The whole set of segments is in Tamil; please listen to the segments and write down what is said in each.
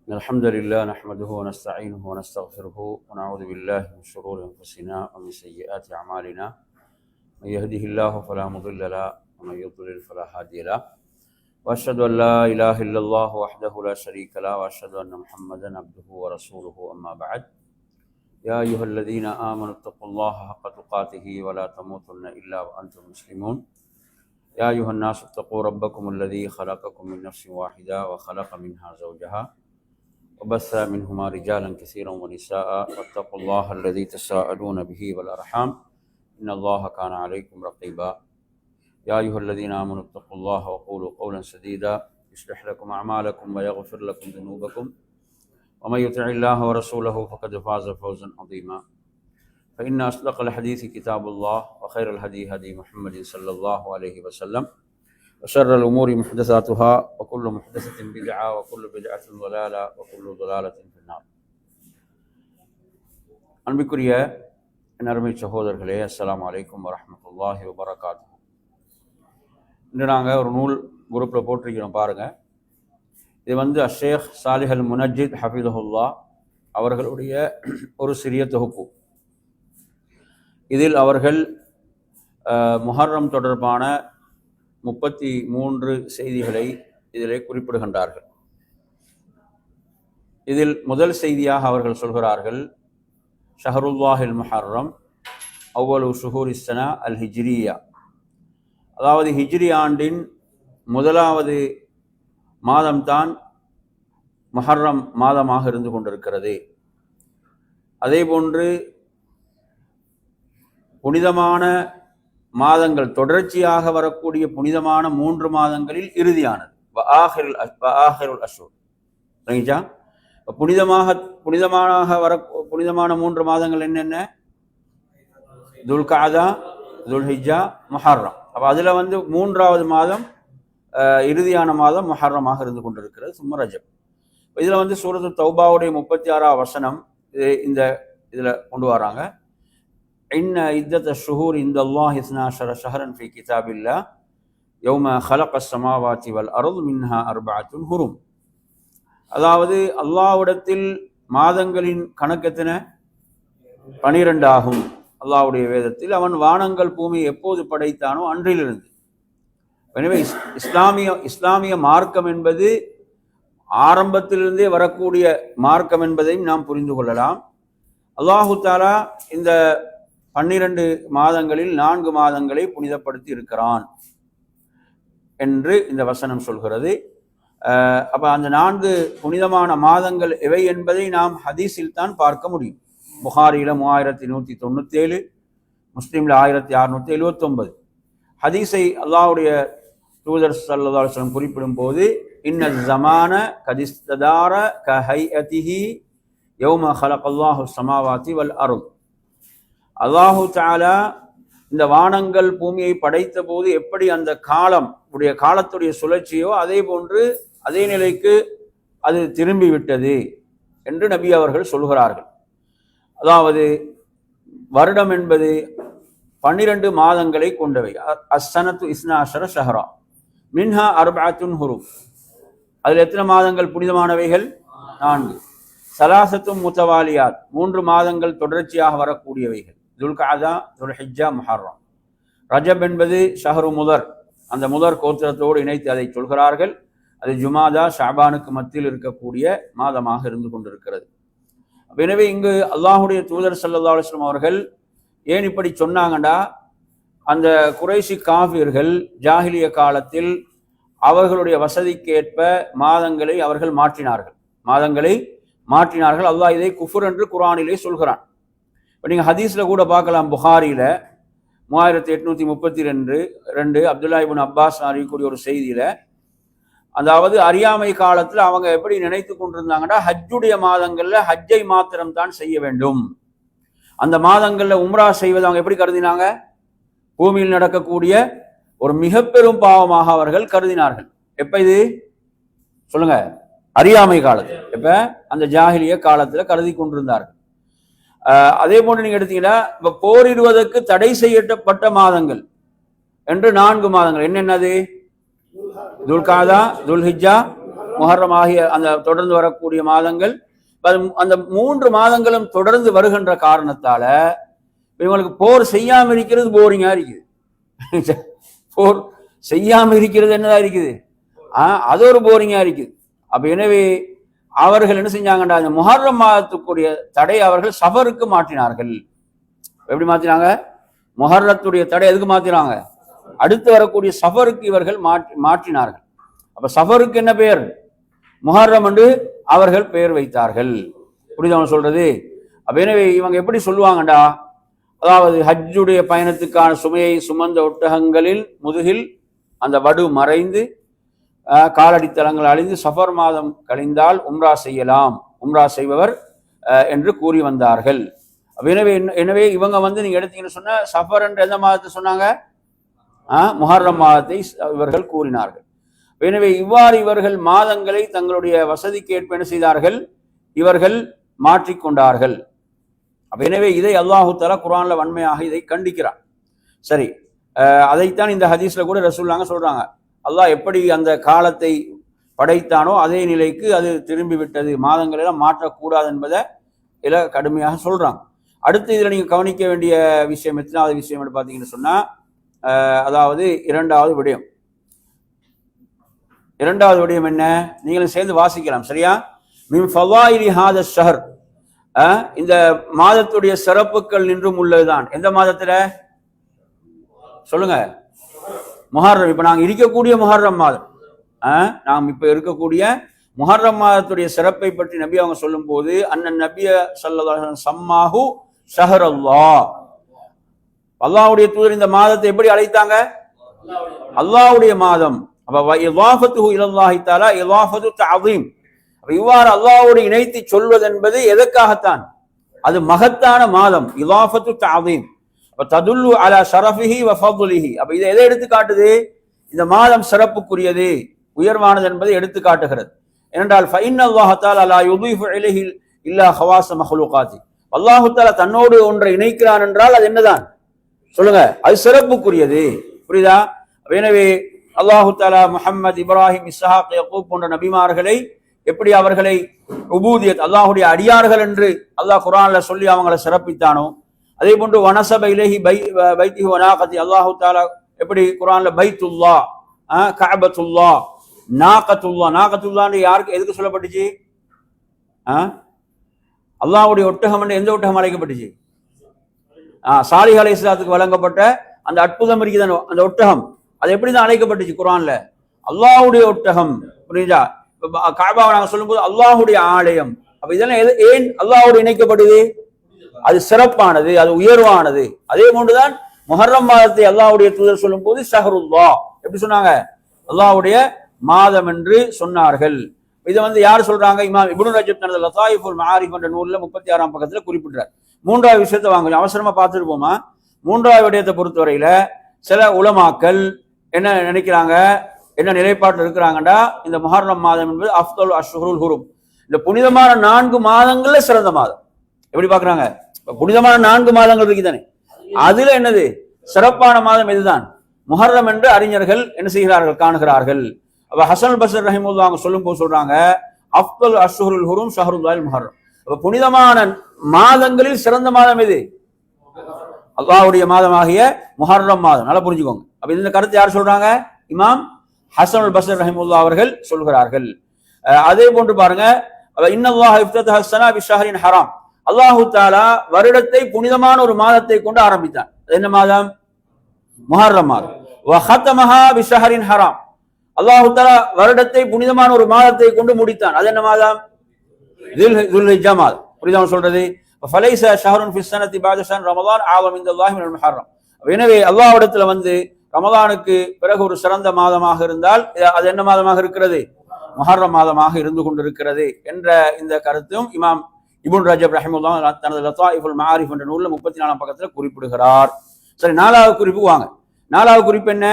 الحمد لله نحمده ونستعينه ونستغفره ونعوذ بالله من شرور أنفسنا ومن سيئات أعمالنا من يهده الله فلا مضل له ومن يضلل فلا هادي له وأشهد أن لا إله إلا الله وحده لا شريك له وأشهد أن محمدا عبده ورسوله أما بعد يا أيها الذين آمنوا اتقوا الله حق تقاته ولا تموتن إلا وأنتم مسلمون يا أيها الناس اتقوا ربكم الذي خلقكم من نفس واحدة وخلق منها زوجها وبث منهما رجالا كثيرا ونساء واتقوا الله الذي تساءلون به والأرحام إن الله كان عليكم رقيبا يا أيها الذين آمنوا اتقوا الله وقولوا قولا سديدا يصلح لكم أعمالكم ويغفر لكم ذنوبكم ومن يطع الله ورسوله فقد فاز فوزا عظيما فإن أصدق الحديث كتاب الله وخير الهدي هدي محمد صلى الله عليه وسلم وشر الأمور محدثاتها وكل محدثة بدعة وكل بدعة ضلالة وكل ضلالة في النار. அன்பிற்குரிய அருமை சகோதரர்களே, அஸ்ஸலாமு அலைக்கும் வரஹ்மத்துல்லாஹி வபரகாத்துஹு. இன்று நாங்கள் ஒரு நூல் குரூப்பில் போட்டிருக்கிறோம் பாருங்கள். இது அஷேக் சாலிஹ் அல் முனஜ்ஜித் ஹஃபிதுஹுல்லா அவர்களுடைய ஒரு சிறிய தொகுப்பு. இதில் அவர்கள் முஹர்ரம் தொடர்பான 33 செய்திகளை இதிலே குறிப்பிடுகின்றார்கள். இதில் முதல் செய்தியாக அவர்கள் சொல்கிறார்கள், ஷஹருல்லாஹில் முஹர்ரம் அவ்வலு ஷுஹூரி ஸனா அல் ஹிஜ்ரியா, அதாவது ஹிஜ்ரி ஆண்டின் முதலாவது மாதம்தான் முஹர்ரம் மாதமாக இருந்து கொண்டிருக்கிறது. அதேபோன்று புனிதமான மாதங்கள், தொடர்ச்சியாக வரக்கூடிய புனிதமான 3 மாதங்களில் இறுதியானது புனிதமான 3 மாதங்கள் என்னென்ன? துல்காதா, துல்ஹிஜ்ஜா, முஹர்ரம். அப்போ அதில் 3வது மாதம், இறுதியான மாதம் முஹர்ரமாக இருந்து கொண்டிருக்கிறது, சும்ம ரஜப். இதில் சூரத்து தௌபாவுடைய 36வது வசனம் இதில் கொண்டு வராங்க. இன்ன இத்தத் ஷுஹூர் இந்தல்லாஹி 12 ஷஹரன் ஃபீ கிதாபில்லாஹ் யௌம ஹலகஸ் ஸமாவாதி வல் அர்து மின்ஹா அர்பஅத்துன் ஹுரும். அதாவது அல்லாஹ்விடத்தில் மாதங்களின் கணக்கு எத்தனை? 12 ஆகும். அல்லாஹ்வுடைய வேதத்தில் அவன் வானங்கள் பூமியை எப்போது படைத்தானோ அன்றிலிருந்து. எனவே இஸ்லாமிய மார்க்கம் என்பது ஆரம்பத்திலிருந்தே வரக்கூடிய மார்க்கம் என்பதையும் நாம் புரிந்து கொள்ளலாம். அல்லாஹு தஆலா இந்த 12 மாதங்களில் 4 மாதங்களை புனிதப்படுத்தி இருக்கிறான் என்று இந்த வசனம் சொல்கிறது. அப்போ அந்த 4 புனிதமான மாதங்கள் எவை என்பதை நாம் ஹதீஸில் தான் பார்க்க முடியும். புகாரியில் 3197, முஸ்லீமில் 1679. ஹதீஸை அல்லாஹ்வுடைய தூதர் ஸல்லல்லாஹு அலைஹி வஸல்லம் குறிப்பிடும் போது, இன்ன ஸமான கதிஸ்ததார கஹைஅதிஹி யௌம ஹலகல்லாஹு ஸமாவாதி வல் அர்த். அல்லாஹு தஆலா இந்த வானங்கள் பூமியை படைத்த போது எப்படி அந்த காலத்துடைய சுழற்சியோ அதே போன்று அதே நிலைக்கு அது திரும்பி விட்டது என்று நபி அவர்கள் சொல்கிறார்கள். அதாவது வருடம் என்பது 12 மாதங்களை கொண்டவை. அஸ்ஸனத்து 12 ஷஹரா மின்ஹா அர்பஅத்துன் ஹுரும். அதில் எத்தனை மாதங்கள் புனிதமானவைகள்? 4. சலாசத்தும் முத்தவாலியாத், 3 மாதங்கள் தொடர்ச்சியாக வரக்கூடியவைகள். துல்காதா, துல்ஹிஜ்ஜா, முஹர்ரம். ரஜப் என்பது ஷஹரு முதர், அந்த முதர் கோத்திரத்தோடு இணைத்து அதை சொல்கிறார்கள். அது ஜுமாதா, ஷாபானுக்கு மத்தியில் இருக்கக்கூடிய மாதமாக இருந்து கொண்டிருக்கிறது. எனவே இங்கு அல்லாஹுடைய தூதர் ஸல்லல்லாஹு அலைஹி வஸல்லம் அவர்கள் ஏன் இப்படி சொன்னாங்கண்டா, அந்த குறைஷி காஃபிர்கள் ஜாஹிலிய காலத்தில் அவர்களுடைய வசதிக்கேற்ப மாதங்களை அவர்கள் மாற்றினார்கள். அல்லாஹ் இதை குஃபர் என்று குர்ஆனிலே சொல்கிறான். இப்போ நீங்கள் ஹதீஸில் கூட பார்க்கலாம். புகாரியில் 3832 அப்துல்லா இப்னு அப்பாஸ் அறியக்கூடிய ஒரு செய்தியில், அதாவது அறியாமை காலத்தில் அவங்க எப்படி நினைத்து கொண்டிருந்தாங்கன்னா, ஹஜ்ஜுடைய மாதங்களில் ஹஜ்ஜை மாத்திரம் தான் செய்ய வேண்டும். அந்த மாதங்களில் உம்ரா செய்வது அவங்க எப்படி கருதினாங்க? பூமியில் நடக்கக்கூடிய ஒரு மிக பெரும் பாவமாக அவர்கள் கருதினார்கள். எப்ப இது சொல்லுங்க? அறியாமை காலத்தில். எப்ப? அந்த ஜாஹிலிய காலத்தில் கருதி கொண்டிருந்தார்கள். அதே போன்று நீங்க எடுத்தீங்கன்னா, இப்ப போரிடுவதற்கு தடை செய்யப்பட்ட மாதங்கள் என்று 4 மாதங்கள் என்னென்னது? துல்காதா, துல்ஹிஜ்ஜா, முஹர்ரம் ஆகிய அந்த தொடர்ந்து வரக்கூடிய மாதங்கள். அந்த 3 மாதங்களும் தொடர்ந்து வருகின்ற காரணத்தால இவங்களுக்கு போர் செய்யாம இருக்கிறது போரிங்கா இருக்குது. போர் செய்யாம இருக்கிறது என்னதான் இருக்குது, அது ஒரு போரிங்கா இருக்குது. அப்ப எனவே அவர்கள் என்ன செஞ்சாங்கண்டா, அந்த முஹர்ரம் மாதத்துக்குரிய தடை அவர்கள் சஃபருக்கு மாற்றினார்கள். எப்படி மாத்தினாங்க? முஹர்ரத்துடைய தடை எதுக்கு மாத்தினாங்க? அடுத்து வரக்கூடிய சஃபருக்கு இவர்கள் மாற்றினார்கள். அப்ப சஃபருக்கு என்ன பெயர்? முஹர்ரம் என்று அவர்கள் பெயர் வைத்தார்கள். புரியுதவங்க சொல்றது? அப்ப எனவே இவங்க எப்படி சொல்லுவாங்கடா, அதாவது ஹஜ்ஜுடைய பயணத்துக்கான சுமையை சுமந்த ஒட்டகங்களில் முதுகில் அந்த வடு மறைந்து காலடித்தலங்கள் அழிந்து சஃபர் மாதம் கழிந்தால் உம்ரா செய்யலாம், உம்ரா செய்பவர் என்று கூறி வந்தார்கள். எனவே இவங்க நீங்க எடுத்தீங்கன்னு சொன்ன சஃபர் என்ற எந்த மாதத்தை சொன்னாங்க? முஹர்ரம் மாதத்தை இவர்கள் கூறினார்கள். எனவே இவ்வாறு இவர்கள் மாதங்களை தங்களுடைய வசதிக்கு ஏற்ப என்ன செய்தார்கள்? இவர்கள் மாற்றிக்கொண்டார்கள். எனவே இதை அல்லாஹு தஆலா குர்ஆன்ல வன்மையாக இதை கண்டிக்கிறார். சரி, அதைத்தான் இந்த ஹதீஸ்ல கூட ரசூலுல்லாஹ் சொல்றாங்க, அல்லாஹ் எப்படி அந்த காலத்தை படைத்தானோ அதே நிலைக்கு அது திரும்பி விட்டது, மாதங்கள் எல்லாம் மாற்றக்கூடாது என்பதை கடுமையாக சொல்றாங்க. அடுத்து இதுல நீங்க கவனிக்க வேண்டிய விஷயம், எத்தனாவது விஷயம் என்று பார்த்தீங்கன்னு சொன்னா, அதாவது இரண்டாவது விடயம் என்ன? நீங்களும் சேர்ந்து வாசிக்கலாம், சரியா? மின் ஃபவாயிலி ஹாத ஷஹர், இந்த மாதத்துடைய சிறப்புகள் நின்றும் உள்ளதுதான். எந்த மாதத்துல சொல்லுங்க? முஹர்ரம். இப்ப நாங்க இருக்கக்கூடிய முஹர்ரம் மாதம், நாம் இப்ப இருக்கக்கூடிய முஹர்ரம் மாதத்துடைய சிறப்பை பற்றி நபி அவங்க சொல்லும் போது, அண்ணன் நபிய ஸல்லல்லாஹு அலைஹி வஸல்லம் சம்மாஹு ஷஹரல்லாஹ், அல்லாஹ்வுடைய தூதர் இந்த மாதத்தை எப்படி அழைத்தாங்க? அல்லாஹ்வுடைய மாதம். அப்ப இலாஃபத்துஹு இலல்லாஹி தஆலா இலாஃபத்து தஅதீம். இவ்வாறு அல்லாஹ்வோடு இணைத்து சொல்வது என்பது எதற்காகத்தான்? அது மகத்தான மாதம், இலாஃபத்து தஅதீம். ததுல்லு அலா ஷரஃபிஹி வ ஃபضலிஹி. அப்ப இதை எதை எடுத்து காட்டுது? இந்த மாதம் சிறப்புக்குரியது, உயர்வானது என்பதை எடுத்து காட்டுகிறது. ஏனென்றால் ஃபஇன்னல்லாஹ தஆலா லா யுதீஃபு இலைஹி இல்லா ஹவாஸ மக்லூகாத்தி, அல்லாஹ் தஆலா தன்னோடு ஒன்றை இணைக்கிறான் என்றால் அது என்னதான்? சொல்லுங்க, அது சிறப்புக்குரியது. புரியுதா? எனவே அல்லாஹு தஆலா முஹம்மது, இப்ராஹிம், இஸ்ஹாக், யக்கூப் போன்ற நபிமார்களை எப்படி அவர்களை உபூதியத், அல்லாஹுடைய அடியார்கள் என்று அல்லாஹ் குர்ஆன்ல சொல்லி அவங்களை சிறப்பித்தானோ, அதே போன்று வனசப இலைஹி பைத்திஹி வநாகதி, அல்லாஹு தஆலா எப்படி குர்ஆன்ல பைத்துல்லாஹ், கஅபத்துல்லாஹ், நாகத்துல்லாஹ், நாகத்துல்லாஹ்னு யாருக்கு எதுக்கு சொல்லப்பட்டுச்சு? அல்லாஹ்வுடைய ஒட்டகம் என்று எந்த ஒட்டகம் அழைக்கப்பட்டுச்சு? சாலிஹ் அலைஹிஸ்ஸலாத்துக்கு வழங்கப்பட்ட அந்த அற்புதம் இருக்குது, அந்த ஒட்டகம். அது எப்படிதான் அழைக்கப்பட்டுச்சு குர்ஆன்ல? அல்லாஹ்வுடைய ஒட்டகம். புரியுதா? கஅபாவை நாங்க சொல்லும்போது அல்லாஹ்வுடைய ஆலயம். அப்ப இதெல்லாம் ஏன் அல்லாஹ்வோடு இணைக்கப்படுது? அது சிறப்பானது, அது உயர்வானது. அதே போன்றுதான் முஹர்ரம் மாதத்தை அல்லாஹ்வுடைய தூதர் சொல்லும் போது ஷஹருல்லாஹ் எப்படி சொன்னாங்க? அல்லாஹ்வுடைய மாதம் என்று சொன்னார்கள். இதை யார் சொல்றாங்க? இமாம் இப்னு ரஜப் தனது லதாயிஃபுல் மஆரிஃப் என்ற நூல்ல 36ஆம் பக்கத்துல குறிப்பிடுறார். மூன்றாவது விஷயத்தை வாங்க, அவசரமா பார்த்துட்டு போமா. மூன்றாவது விடயத்தை பொறுத்தவரையில சில உலமாக்கள் என்ன நினைக்கிறாங்க, என்ன நிலைப்பாட்டில் இருக்கிறாங்கடா, இந்த முஹர்ரம் மாதம் என்பது அஃதல் அஷ்ஹுருல் ஹுரும், இந்த புனிதமான 4 மாதங்கள்ல சிறந்த மாதம். எப்படி பாக்குறாங்க? புனிதமான 4 மாதங்கள் இருக்குதானே, அதுல என்னது சிறப்பான மாதம் இதுதான் முஹர்ரம் என்று அறிஞர்கள் என்ன செய்கிறார்கள், காணுகிறார்கள். அப்ப ஹசன் பஸ்ர் ரஹிமுல்லாஹ் அவங்க சொல்லும் போது சொல்றாங்க, அஃதல் அஷ்ஹுருல் ஹுரும் ஷஹ்ருல்லாஹில் முஹர்ரம். அப்ப புனிதமான மாதங்களில் சிறந்த மாதம் எது? அல்லாஹ்வுடைய மாதமாகிய முஹர்ரம் மாதம். நல்லா புரிஞ்சுக்கோங்க. அப்ப இந்த கருத்தை யார் சொல்றாங்க? இமாம் ஹசன் பஸ்ர் ரஹிமுல்லாஹ் அவர்கள் சொல்கிறார்கள். அதே போன்று பாருங்க, இன்னல்லாஹ் இஃப்ததஹ ஸனா பிஷஹரின் ஹராம், அல்லாஹு தஆலா வருடத்தை புனிதமான ஒரு மாதத்தை கொண்டு ஆரம்பித்தான். என்ன மாதம்? முஹர்ரம் மாதம். வ ஹதமஹா பிஷஹரின் ஹராம், அல்லாஹு தஆலா வருடத்தை புனிதமான ஒரு மாதத்தை கொண்டு முடித்தான். அது என்ன மாதம்? துல்ஹிஜ்ஜா மாதம். புரியுதா சொல்றது? ஃபலைஸ ஷஹ்ருன் ஃபிஸ் ஸனதி பஅத ஷஹ்ர் ரமலான் ஆலம் இன்தல்லாஹி மினல் முஹர்ரம். எனவே அல்லாஹ்விடத்துல ரமலானுக்கு பிறகு ஒரு சிறந்த மாதமாக இருந்தால் அது என்ன மாதமாக இருக்கிறது? முஹர்ரம் மாதமாக இருந்து கொண்டிருக்கிறது என்ற இந்த கருத்தும் இமாம் இப்னு ரஜப் ரஹிமஹுல்லாஹ் தனது லதாயிஃபுல் மஆரிஃப் என்ற நூல்ல 34ஆம் பக்கத்துல குறிப்பிடுகிறார். சரி, 4வது குறிப்பு வாங்க. 4வது குறிப்பு என்ன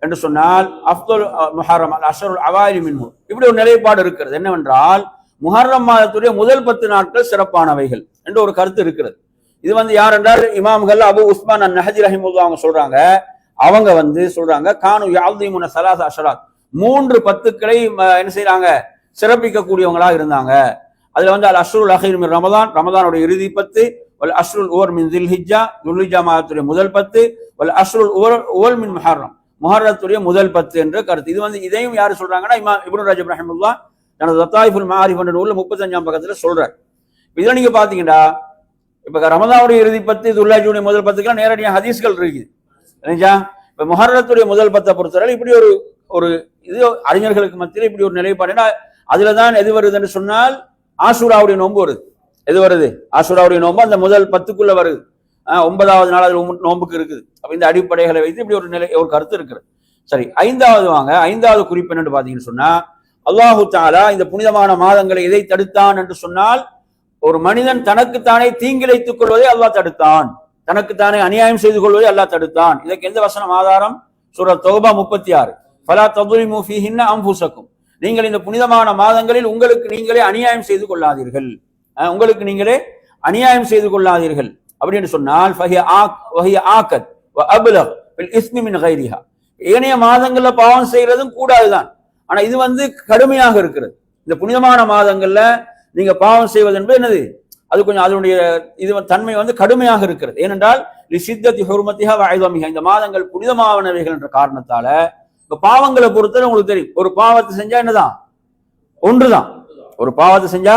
என்று சொன்னால், அஃதல் முஹர்ரம் அல் அஷ்ஹுருல் அவாயிலி மின்ஹு. இப்படி ஒரு நிலைப்பாடு இருக்கிறது. என்னவென்றால், முஹர்ரம் மாதத்துடைய முதல் 10 நாட்கள் சிறப்பானவைகள் என்று ஒரு கருத்து இருக்கிறது. இது யார் என்றால் இமாம்கள் அபு உஸ்மான் அன்-நஹஜி ரஹிமஹுல்லாஹ் அவங்க சொல்றாங்க. அவங்க சொல்றாங்க, கானு யஅதீமுன ஸலாஸ அஷராத், 3 10களை என்ன செய்யறாங்க, சிறப்பிக்கக்கூடியவங்களாக இருந்தாங்க. அதுல வந்து அல் அஷ்ருல் அஹீர் மின் ரமதான், ரமதானுடைய இறுதி 10, வல் அஷ்ருல் உவர் மின் தில்ஹிஜ்ஜா, துல்ஹிஜ்ஜா மாதத்துடைய முதல் 10, வல் அஷ்ருல் உவர் மின் முஹர்ரம், முஹர்ரத்துடைய முதல் 10 என்ற கருத்து. இது வந்து இதையும் யாரு சொல்றாங்கன்னா இமாம் இப்னு ரஜப் ரஹிமஹுல்லாஹ் தனது லத்தாயிஃபுல் மஆரிஃப் என்ற நூல்ல 35ஆம் பக்கத்துல சொல்றார். இதுல நீங்க பாத்தீங்கன்னா இப்ப ரமதானுடைய இறுதி 10, துல்ஹிஜ்ஜாவுடைய முதல் 10க்குலாம் நேரடியாக ஹதீஸ்கள் இருக்குது. சரிங்களா? இப்ப முஹர்ரத்துடைய முதல் 10 பொறுத்தவரை இப்படி ஒரு இது அறிஞர்களுக்கு மத்தியில் இப்படி ஒரு நிலைப்பாடு. அதுலதான் எது வருதுன்னு சொன்னால் ஆஷூராவுடைய நோன்பு வருது. எது வருது? ஆஷூராவுடைய நோன்பு அந்த முதல் 10க்குள்ள வருது. 9வது நாள் அது நோன்புக்கு இருக்குது. அப்ப இந்த அடிப்படைகளை வைத்து இப்படி ஒரு கருத்து இருக்கிறது. சரி, 5வது வாங்க. 5வது குறிப்பு என்னன்னு பாத்தீங்கன்னு சொன்னா, அல்லாஹு தஆலா இந்த புனிதமான மாதங்களை எதை தடுத்தான் என்று சொன்னால், ஒரு மனிதன் தனக்குத்தானே தீங்கிழைத்துக் கொள்வதை அல்லாஹ் தடுத்தான், தனக்குத்தானே அநியாயம் செய்து கொள்வதை அல்லாஹ் தடுத்தான். இதற்கு எந்த வசனம் ஆதாரம்? சூரா தௌபா 36, ஃபலா தظلموا فيهن أنفسكم, நீங்கள் இந்த புனிதமான மாதங்களில் உங்களுக்கு நீங்களே அநியாயம் செய்து கொள்ளாதீர்கள், உங்களுக்கு நீங்களே அநியாயம் செய்து கொள்ளாதீர்கள் அப்படின்னு சொன்னால் ஃபஹிய ஆகத் வ அப்லக் பில் இஸ்மி மின் கைரிஹா, ஏனைய மாதங்கள்ல பாவம் செய்யறதும் கூடாதுதான், ஆனா இது வந்து கடுமையாக இருக்கிறது. இந்த புனிதமான மாதங்கள்ல நீங்க பாவம் செய்வது என்பது என்னது? அது கொஞ்சம் அதனுடைய இது தன்மை வந்து கடுமையாக இருக்கிறது. ஏனென்றால் லிஷித்தத்தி ஹுர்மத்திஹா வ ஐதமிஹா, இந்த மாதங்கள் புனிதமானவைகள் என்ற காரணத்தால இப்ப பாவங்களை பொறுத்தவரை உங்களுக்கு தெரியும், ஒரு பாவத்தை செஞ்சா என்னதான்? ஒன்றுதான். ஒரு பாவத்தை செஞ்சா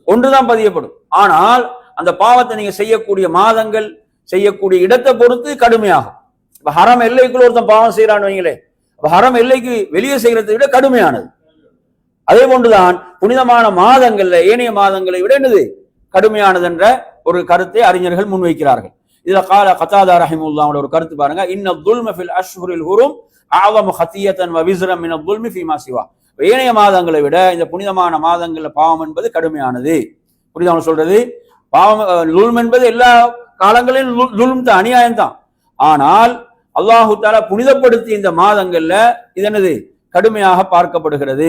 ஒன்றுதான் பதியப்படும். ஆனால் அந்த பாவத்தை நீங்க செய்யக்கூடிய மாதங்கள், செய்யக்கூடிய இடத்தை பொறுத்து கடுமையாகும். இப்ப ஹரம் எல்லைக்குள்ள ஒருத்தன் பாவம் செய்யறான்னு வைங்களே, அப்ப ஹரம் எல்லைக்கு வெளியே செய்யறதை விட கடுமையானது. அதே போன்றுதான் புனிதமான மாதங்கள்ல ஏனைய மாதங்களை விட என்னது? கடுமையானது என்ற ஒரு கருத்தை அறிஞர்கள் முன்வைக்கிறார்கள். இதுல கால கதாதா ரஹிமுல்லாஹ் ஒரு கருத்து பாருங்க, இன்ன துல்ம ஃபில் அஷ்ஹுரில் ஹுரும் அஅலமு ஹத்தியத்தன் வ விஸ்ரம் மின துல்மி ஃபீமா சிவா, ஏனைய மாதங்களை விட இந்த புனிதமான மாதங்கள்ல பாவம் என்பது கடுமையானது. புனிதமான சொல்றது பாவம், துல்ம் என்பது எல்லா காலங்களிலும் துல்ம் தான், அநியாயம் தான். ஆனால் அல்லாஹு தஆலா புனிதப்படுத்திய இந்த மாதங்கள்ல இது என்னது? கடுமையாக பார்க்கப்படுகிறது.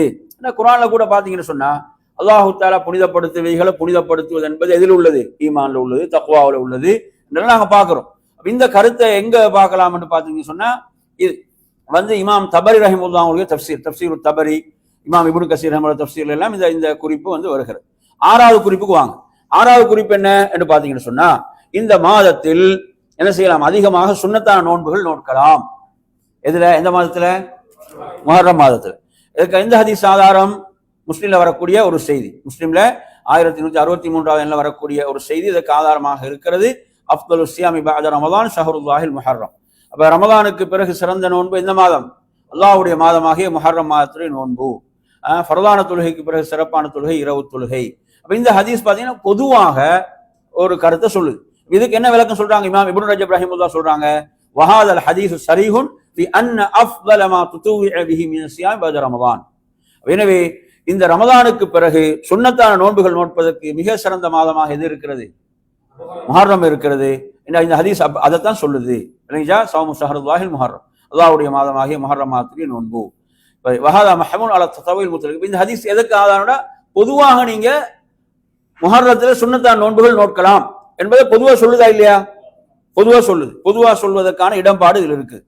குர்ஆன்ல கூட பாத்தீங்கன்னு சொன்னா அல்லாஹு தஆலா புனிதப்படுத்துவைகளை புனிதப்படுத்துவது என்பது எதில் உள்ளது? ஈமான்ல உள்ளது, தக்வாவுல உள்ளது என்றெல்லாம் நாங்க பாக்குறோம். இந்த கருத்தை எங்க பார்க்கலாம் என்று பாத்தீங்கன்னு சொன்னா, இது வந்து இமாம் தபரி ரஹிமுல்லாஹுடைய தஃப்சீர் தபரி, இமாம் இப்னு கஸீர் ரஹிமஹுல்லாஹ் தஃப்சீர்ல எல்லாம் இந்த குறிப்பு வந்து வருகிறது. 6வது குறிப்புக்கு வாங்க. 6வது குறிப்பு என்ன என்று பாத்தீங்கன்னு சொன்னா, இந்த மாதத்தில் என்ன செய்யலாம்? அதிகமாக சுன்னத்தான நோன்புகள் நோக்கலாம். எதுல? எந்த மாதத்துல? முஹர்ரம் மாதத்துல. இதுக்கு எந்த ஹதீஸ் ஆதாரம்? முஸ்லிம்ல வரக்கூடிய ஒரு செய்தி, முஸ்லிம்ல 1163வது எண்ணில் வரக்கூடிய ஒரு செய்தி இதற்கு ஆதாரமாக இருக்கிறது. அஃதலு ஸியாமி பஅத ரமதான் ஷஹ்ருல்லாஹில் முஹர்ரம். அப்ப ரமதானுக்கு பிறகு சிறந்த நோன்பு எந்த மாதம்? அல்லாஹ்வுடைய மாதமாகிய முஹர்ரம் மாதத்துடைய நோன்பு. ஃபர்தான தொழுகைக்கு பிறகு சிறப்பான தொழுகை இரவு தொழுகை. அப்ப இந்த ஹதீஸ் பாத்தீங்கன்னா பொதுவாக ஒரு கருத்தை சொல்லுது. இதுக்கு என்ன விளக்கம் சொல்றாங்க? இமாம் இப்னு ரஜப் ரஹிமஹுல்லாஹ் சொல்றாங்க, வஹாதல் ஹதீஸ் ஸரீஹுன் ஃபி அன்ன அஃதல மா துதுவிஅ பிஹி மின் ஸியாம் பஅத ரமதான். எனவே இந்த ரமதானுக்கு பிறகு சுன்னத்தான நோன்புகள் நோட்பதற்கு மிக சிறந்த மாதமாக எது இருக்கிறது? முஹர்ரம் இருக்கிறது. இந்த ஹதீஸ் அதைத்தான் சொல்லுது. சௌமு ஷஹ்ருல்லாஹில் முஹர்ரம், அல்லாஹ்வுடைய மாதமாகிய முஹர்ரம் மாதத்துடைய நோன்பு. வஹாதா மஹ்மூன் அலா ததவில் முத்லக். இந்த ஹதீஸ் எதுக்கு ஆதாரம்னா, பொதுவாக நீங்க முஹர்ரத்துல சுன்னத்தான நோன்புகள் நோக்கலாம் என்பதை பொதுவா சொல்லுதா இல்லையா? பொதுவா சொல்லுது. பொதுவா சொல்வதற்கான இடம்பாடு இதுல இருக்கு.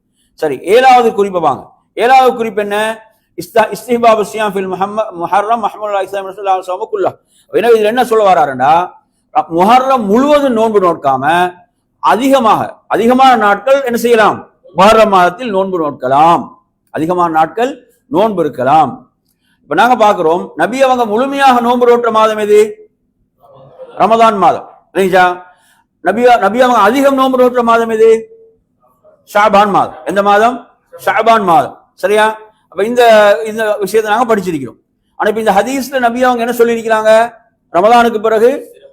சரி, 7வது குறிப்பை வாங்க. 7வது குறிப்பு என்ன? இஸ்திஹ்பாபு ஸியாம் ஃபில் முஹர்ரம் மஹ்மூல் அலா இஸ்லாம் ஸல்லல்லாஹு அலைஹி வஸல்லம் குல்லஹ். எனவே இதுல என்ன சொல்ல வராருன்னா, முஹர்ரம் முழுவதும் நோன்பு நோக்காம அதிகமான நாட்கள் என்ன செய்யலாம்? முஹர்ரம் மாதத்தில் நோன்பு நோக்கலாம். அதிகமான நாட்கள் நோன்பு இருக்கலாம். இப்ப நாங்க பாக்குறோம், நபி அவங்க முழுமையாக நோன்பு நோற்ற மாதம் எது? ரமதான் மாதம். நபி அவங்க அதிகம் நோன்பு நோற்ற மாதம் எது? ஷாபான் மாதம். எந்த மாதம்? ஷாபான் மாதம். சரியா? அப்ப இந்த விஷயத்தை நாங்க படிச்சிருக்கிறோம். ஆனா இப்ப இந்த ஹதீஸ்ல நபி அவங்க என்ன சொல்லி இருக்கிறாங்க? ரமதானுக்கு பிறகு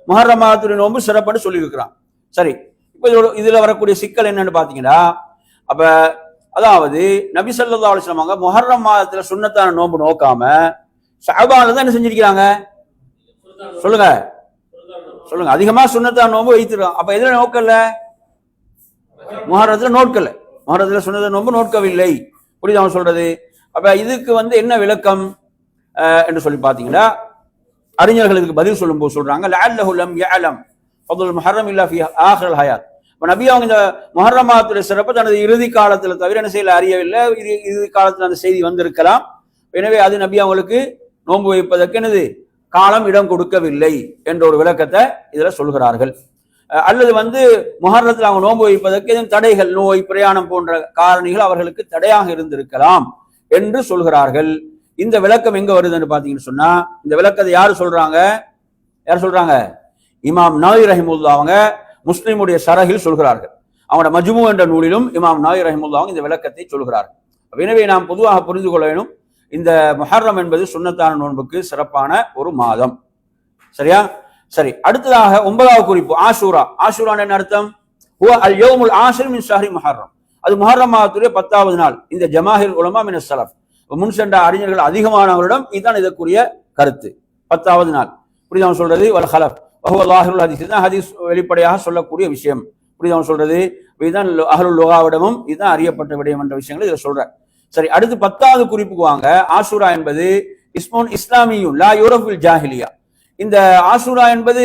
முஹர்ரம் மாதத்துடைய நோன்பு சிறப்புன்னு சொல்லி இருக்கிறான். சரி, இப்ப இதுல வரக்கூடிய சிக்கல் என்னன்னு பாத்தீங்கன்னா, அப்ப அதாவது நபி ஸல்லல்லாஹு அலைஹி வஸல்லம் அவங்க முஹர்ரம் மாதத்துல சுன்னத்தான நோன்பு நோக்காம ஷஅபான்ல தான் என்ன செஞ்சிருக்காங்க? சொல்லுங்க சொல்லுங்க. அதிகமா சுன்னத்தான நோன்பு வைத்திருக்காங்க. அப்ப எதுல நோக்கல? முஹர்ரத்துல நோக்கல. முஹர்ரத்துல சுன்னத்தான நோன்பு நோக்கவில்லை. புரியுது அவன் சொல்றது? அப்ப இதுக்கு வந்து என்ன விளக்கம் என்று சொல்லி பாத்தீங்கன்னா, அறிஞர்களுக்கு பதில் சொல்லும் போது சொல்றாங்க, லஅல்லஹு லம் யஅலம் ஃபضل முஹர்ரம் இல்லா ஃபீ ஆகிரல் ஹயாத். இப்ப நபி அவங்க இந்த முஹர்ரம் மாதத்துடைய சிறப்பு தனது இறுதி காலத்துல தவிர என்ன செய்யல அறியவில்லை. இறுதி காலத்துல அந்த செய்தி வந்திருக்கலாம். எனவே அது நபி அவங்களுக்கு நோன்பு வைப்பதற்கு என்னது காலம் இடம் கொடுக்கவில்லை என்ற ஒரு விளக்கத்தை இதுல சொல்கிறார்கள். அல்லது முஹர்ரத்தில் அவங்க நோன்பு வைப்பதற்கு எதுவும் தடைகள், நோய், பிரயாணம் போன்ற காரணிகள் அவர்களுக்கு தடையாக இருந்திருக்கலாம் என்று சொல்கிறார்கள். இந்த விளக்கம் எங்க வருதுன்னு பாத்தீங்கன்னு சொன்னா, இந்த விளக்கத்தை யார் சொல்றாங்க? இமாம் நவவி ரஹிமுல்லா அவங்க முஸ்லிமுடைய ஷரஹில் சொல்கிறார்கள். அவங்களோட மஜ்மு என்ற நூலிலும் இமாம் நவவி ரஹிமுல்லா இந்த விளக்கத்தை சொல்கிறார்கள். எனவே நாம் பொதுவாக புரிந்து கொள்ள வேணும், இந்த முஹர்ரம் என்பது சுன்னத்தான நோன்புக்கு சிறப்பான ஒரு மாதம். சரியா? சரி, அடுத்ததாக 9வது குறிப்பு ஆஷூரா. ஆஷூரான் என்ன அர்த்தம்? ஹுவ அல் யௌமுல் ஆஷிர் மின் ஷஹ்ரி முஹர்ரம். அது முஹர்ரம் மாதத்துடைய 10வது நாள். இந்த ஜமாஹிர் உலமா மின் ஸலஃப், முன் சென்ற அறிஞர்கள் அதிகமானவரிடம் இதுதான் இதற்குரிய கருத்து. 10வது நாள் புரியுதா சொல்றது? வல் ஹலஃப் வஹுவ லாஹிருல் ஹதீஸ், இதுதான் ஹதீஸ் வெளிப்படையாக சொல்லக்கூடிய விஷயம். புரியுதா சொல்றது? இதுதான் அஹ்லுல் லுகாவிடமும் இதுதான் அறியப்பட்ட விடயம் என்ற விஷயங்களை இதில் சொல்றார். சரி, அடுத்து 10வது குறிப்புக்கு வாங்க. ஆஷூரா என்பது இஸ்முன் இஸ்லாமியுன் லா யூரஃபில் ஜாஹிலியா. இந்த ஆஷூரா என்பது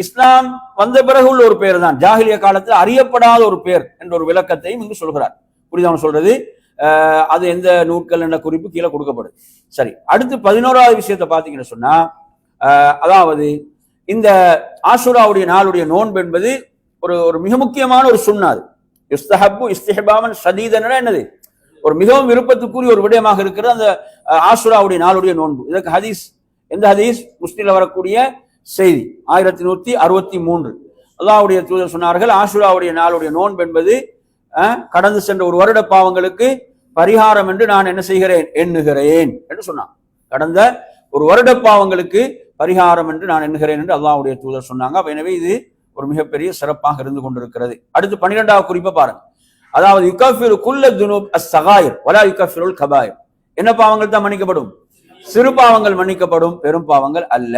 இஸ்லாம் வந்த பிறகு உள்ள ஒரு பெயர் தான், ஜாஹிலியா காலத்தில் அறியப்படாத ஒரு பெயர் என்ற ஒரு விளக்கத்தையும் இங்கு சொல்கிறார். புரியுதா சொல்றது? அது எந்த நூட்கள் என்ற குறிப்பு கீழே கொடுக்கப்படுது. சரி, அடுத்து 11வது விஷயத்தை பார்த்தீங்கன்னு சொன்னா, அதாவது இந்த ஆஷூராவுடைய நாளுடைய நோன்பு என்பது ஒரு மிக முக்கியமான ஒரு சுன்னாது. யுஸ்தஹப்பு இஸ்திஹ்பாமன் ஷதீதன் என்னது? ஒரு மிகவும் விருப்பத்துக்குரிய ஒரு விடயமாக இருக்கிறது அந்த ஆஷூராவுடைய நாளுடைய நோன்பு. இதற்கு ஹதீஸ், எந்த ஹதீஸ்? முஸ்லிம்ல வரக்கூடிய செய்தி 1163. அல்லாஹ்வுடைய தூதர் சொன்னார்கள், ஆஷூராவுடைய நாளுடைய நோன்பு என்பது கடந்து சென்ற ஒரு வருட பாவங்களுக்கு பரிகாரம் என்று நான் என்ன செய்கிறேன், எண்ணுகிறேன் என்று சொன்னான். கடந்த ஒரு வருட பாவங்களுக்கு பரிகாரம் என்று நான் எண்ணுகிறேன் என்று அல்லாஹ்வுடைய தூதர் சொன்னாங்க. எனவே இது ஒரு மிகப்பெரிய சிறப்பாக இருந்து கொண்டிருக்கிறது. அடுத்து 12வது குறிப்பை பாருங்க. அதாவது யுகஃபிரு குல்ல துனூப் அஸ்ஸகாயிர் வலா யுகஃபிருல் கபாயிர். என்ன பாவங்கள் தான் மன்னிக்கப்படும்? சிறு பாவங்கள் மன்னிக்கப்படும், பெரும் பாவங்கள் அல்ல.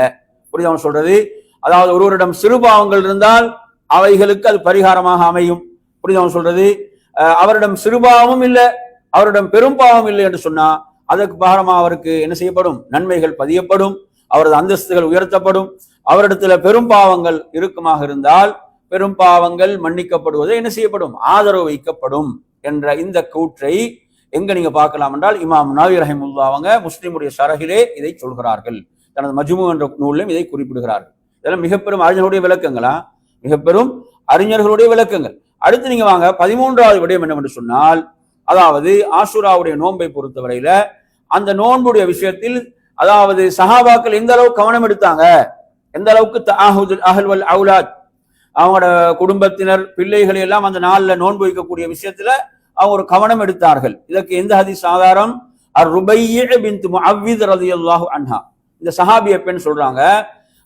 புரியுதா சொல்றது? அதாவது ஒருவரிடம் சிறு பாவங்கள் இருந்தால் அவைகளுக்கு அது பரிகாரமாக அமையும். புரியுதா சொல்றது? அவரிடம் சிறு பாவமும் இல்லை, அவரிடம் பெரும் பாவம் இல்லை என்று சொன்னா அதற்கு பகரமாக அவருக்கு என்ன செய்யப்படும்? நன்மைகள் பதியப்படும், அவரது அந்தஸ்துகள் உயர்த்தப்படும். அவரிடத்துல பெரும் பாவங்கள் இருக்குமாக இருந்தால் பெரும் பாவங்கள் மன்னிக்கப்படுவது என்ன செய்யப்படும்? ஆதரவு வைக்கப்படும் என்ற இந்த கூற்றை எங்க நீங்க பார்க்கலாம் என்றால், இமாம் நவவி ரஹிமுல்லா அவங்க முஸ்லிமுடைய ஷரஹிலே இதை சொல்கிறார்கள். தனது மஜ்மு என்ற நூலிலும் இதை குறிப்பிடுகிறார்கள். இதெல்லாம் மிக பெரும் அறிஞர்களுடைய விளக்கங்களா? மிக பெரும் அறிஞர்களுடைய விளக்கங்கள். அடுத்து நீங்க வாங்க 13வது விடயம் என்னவென்று சொன்னால், அதாவது ஆஷூராவுடைய நோன்பை பொறுத்தவரையில அந்த நோன்புடைய விஷயத்தில் அதாவது சஹாபாக்கள் எந்த அளவுக்கு கவனம் எடுத்தாங்க, எந்த அளவுக்கு தஆஹுதுல் அஹ்ல் வல் அவுலாத், அவங்களோட குடும்பத்தினர் பிள்ளைகளை எல்லாம் அந்த நாளில் நோன்பு வைக்கக்கூடிய விஷயத்துல அவங்க ஒரு கவனம் எடுத்தார்கள். இதற்கு எந்த ஹதீஸ் ஆதாரம்? அர்-ருபைய்ய பின்த் முஅவ்வித் ரலியல்லாஹு அன்ஹா, இந்த சஹாபிய பெண் சொல்றாங்க,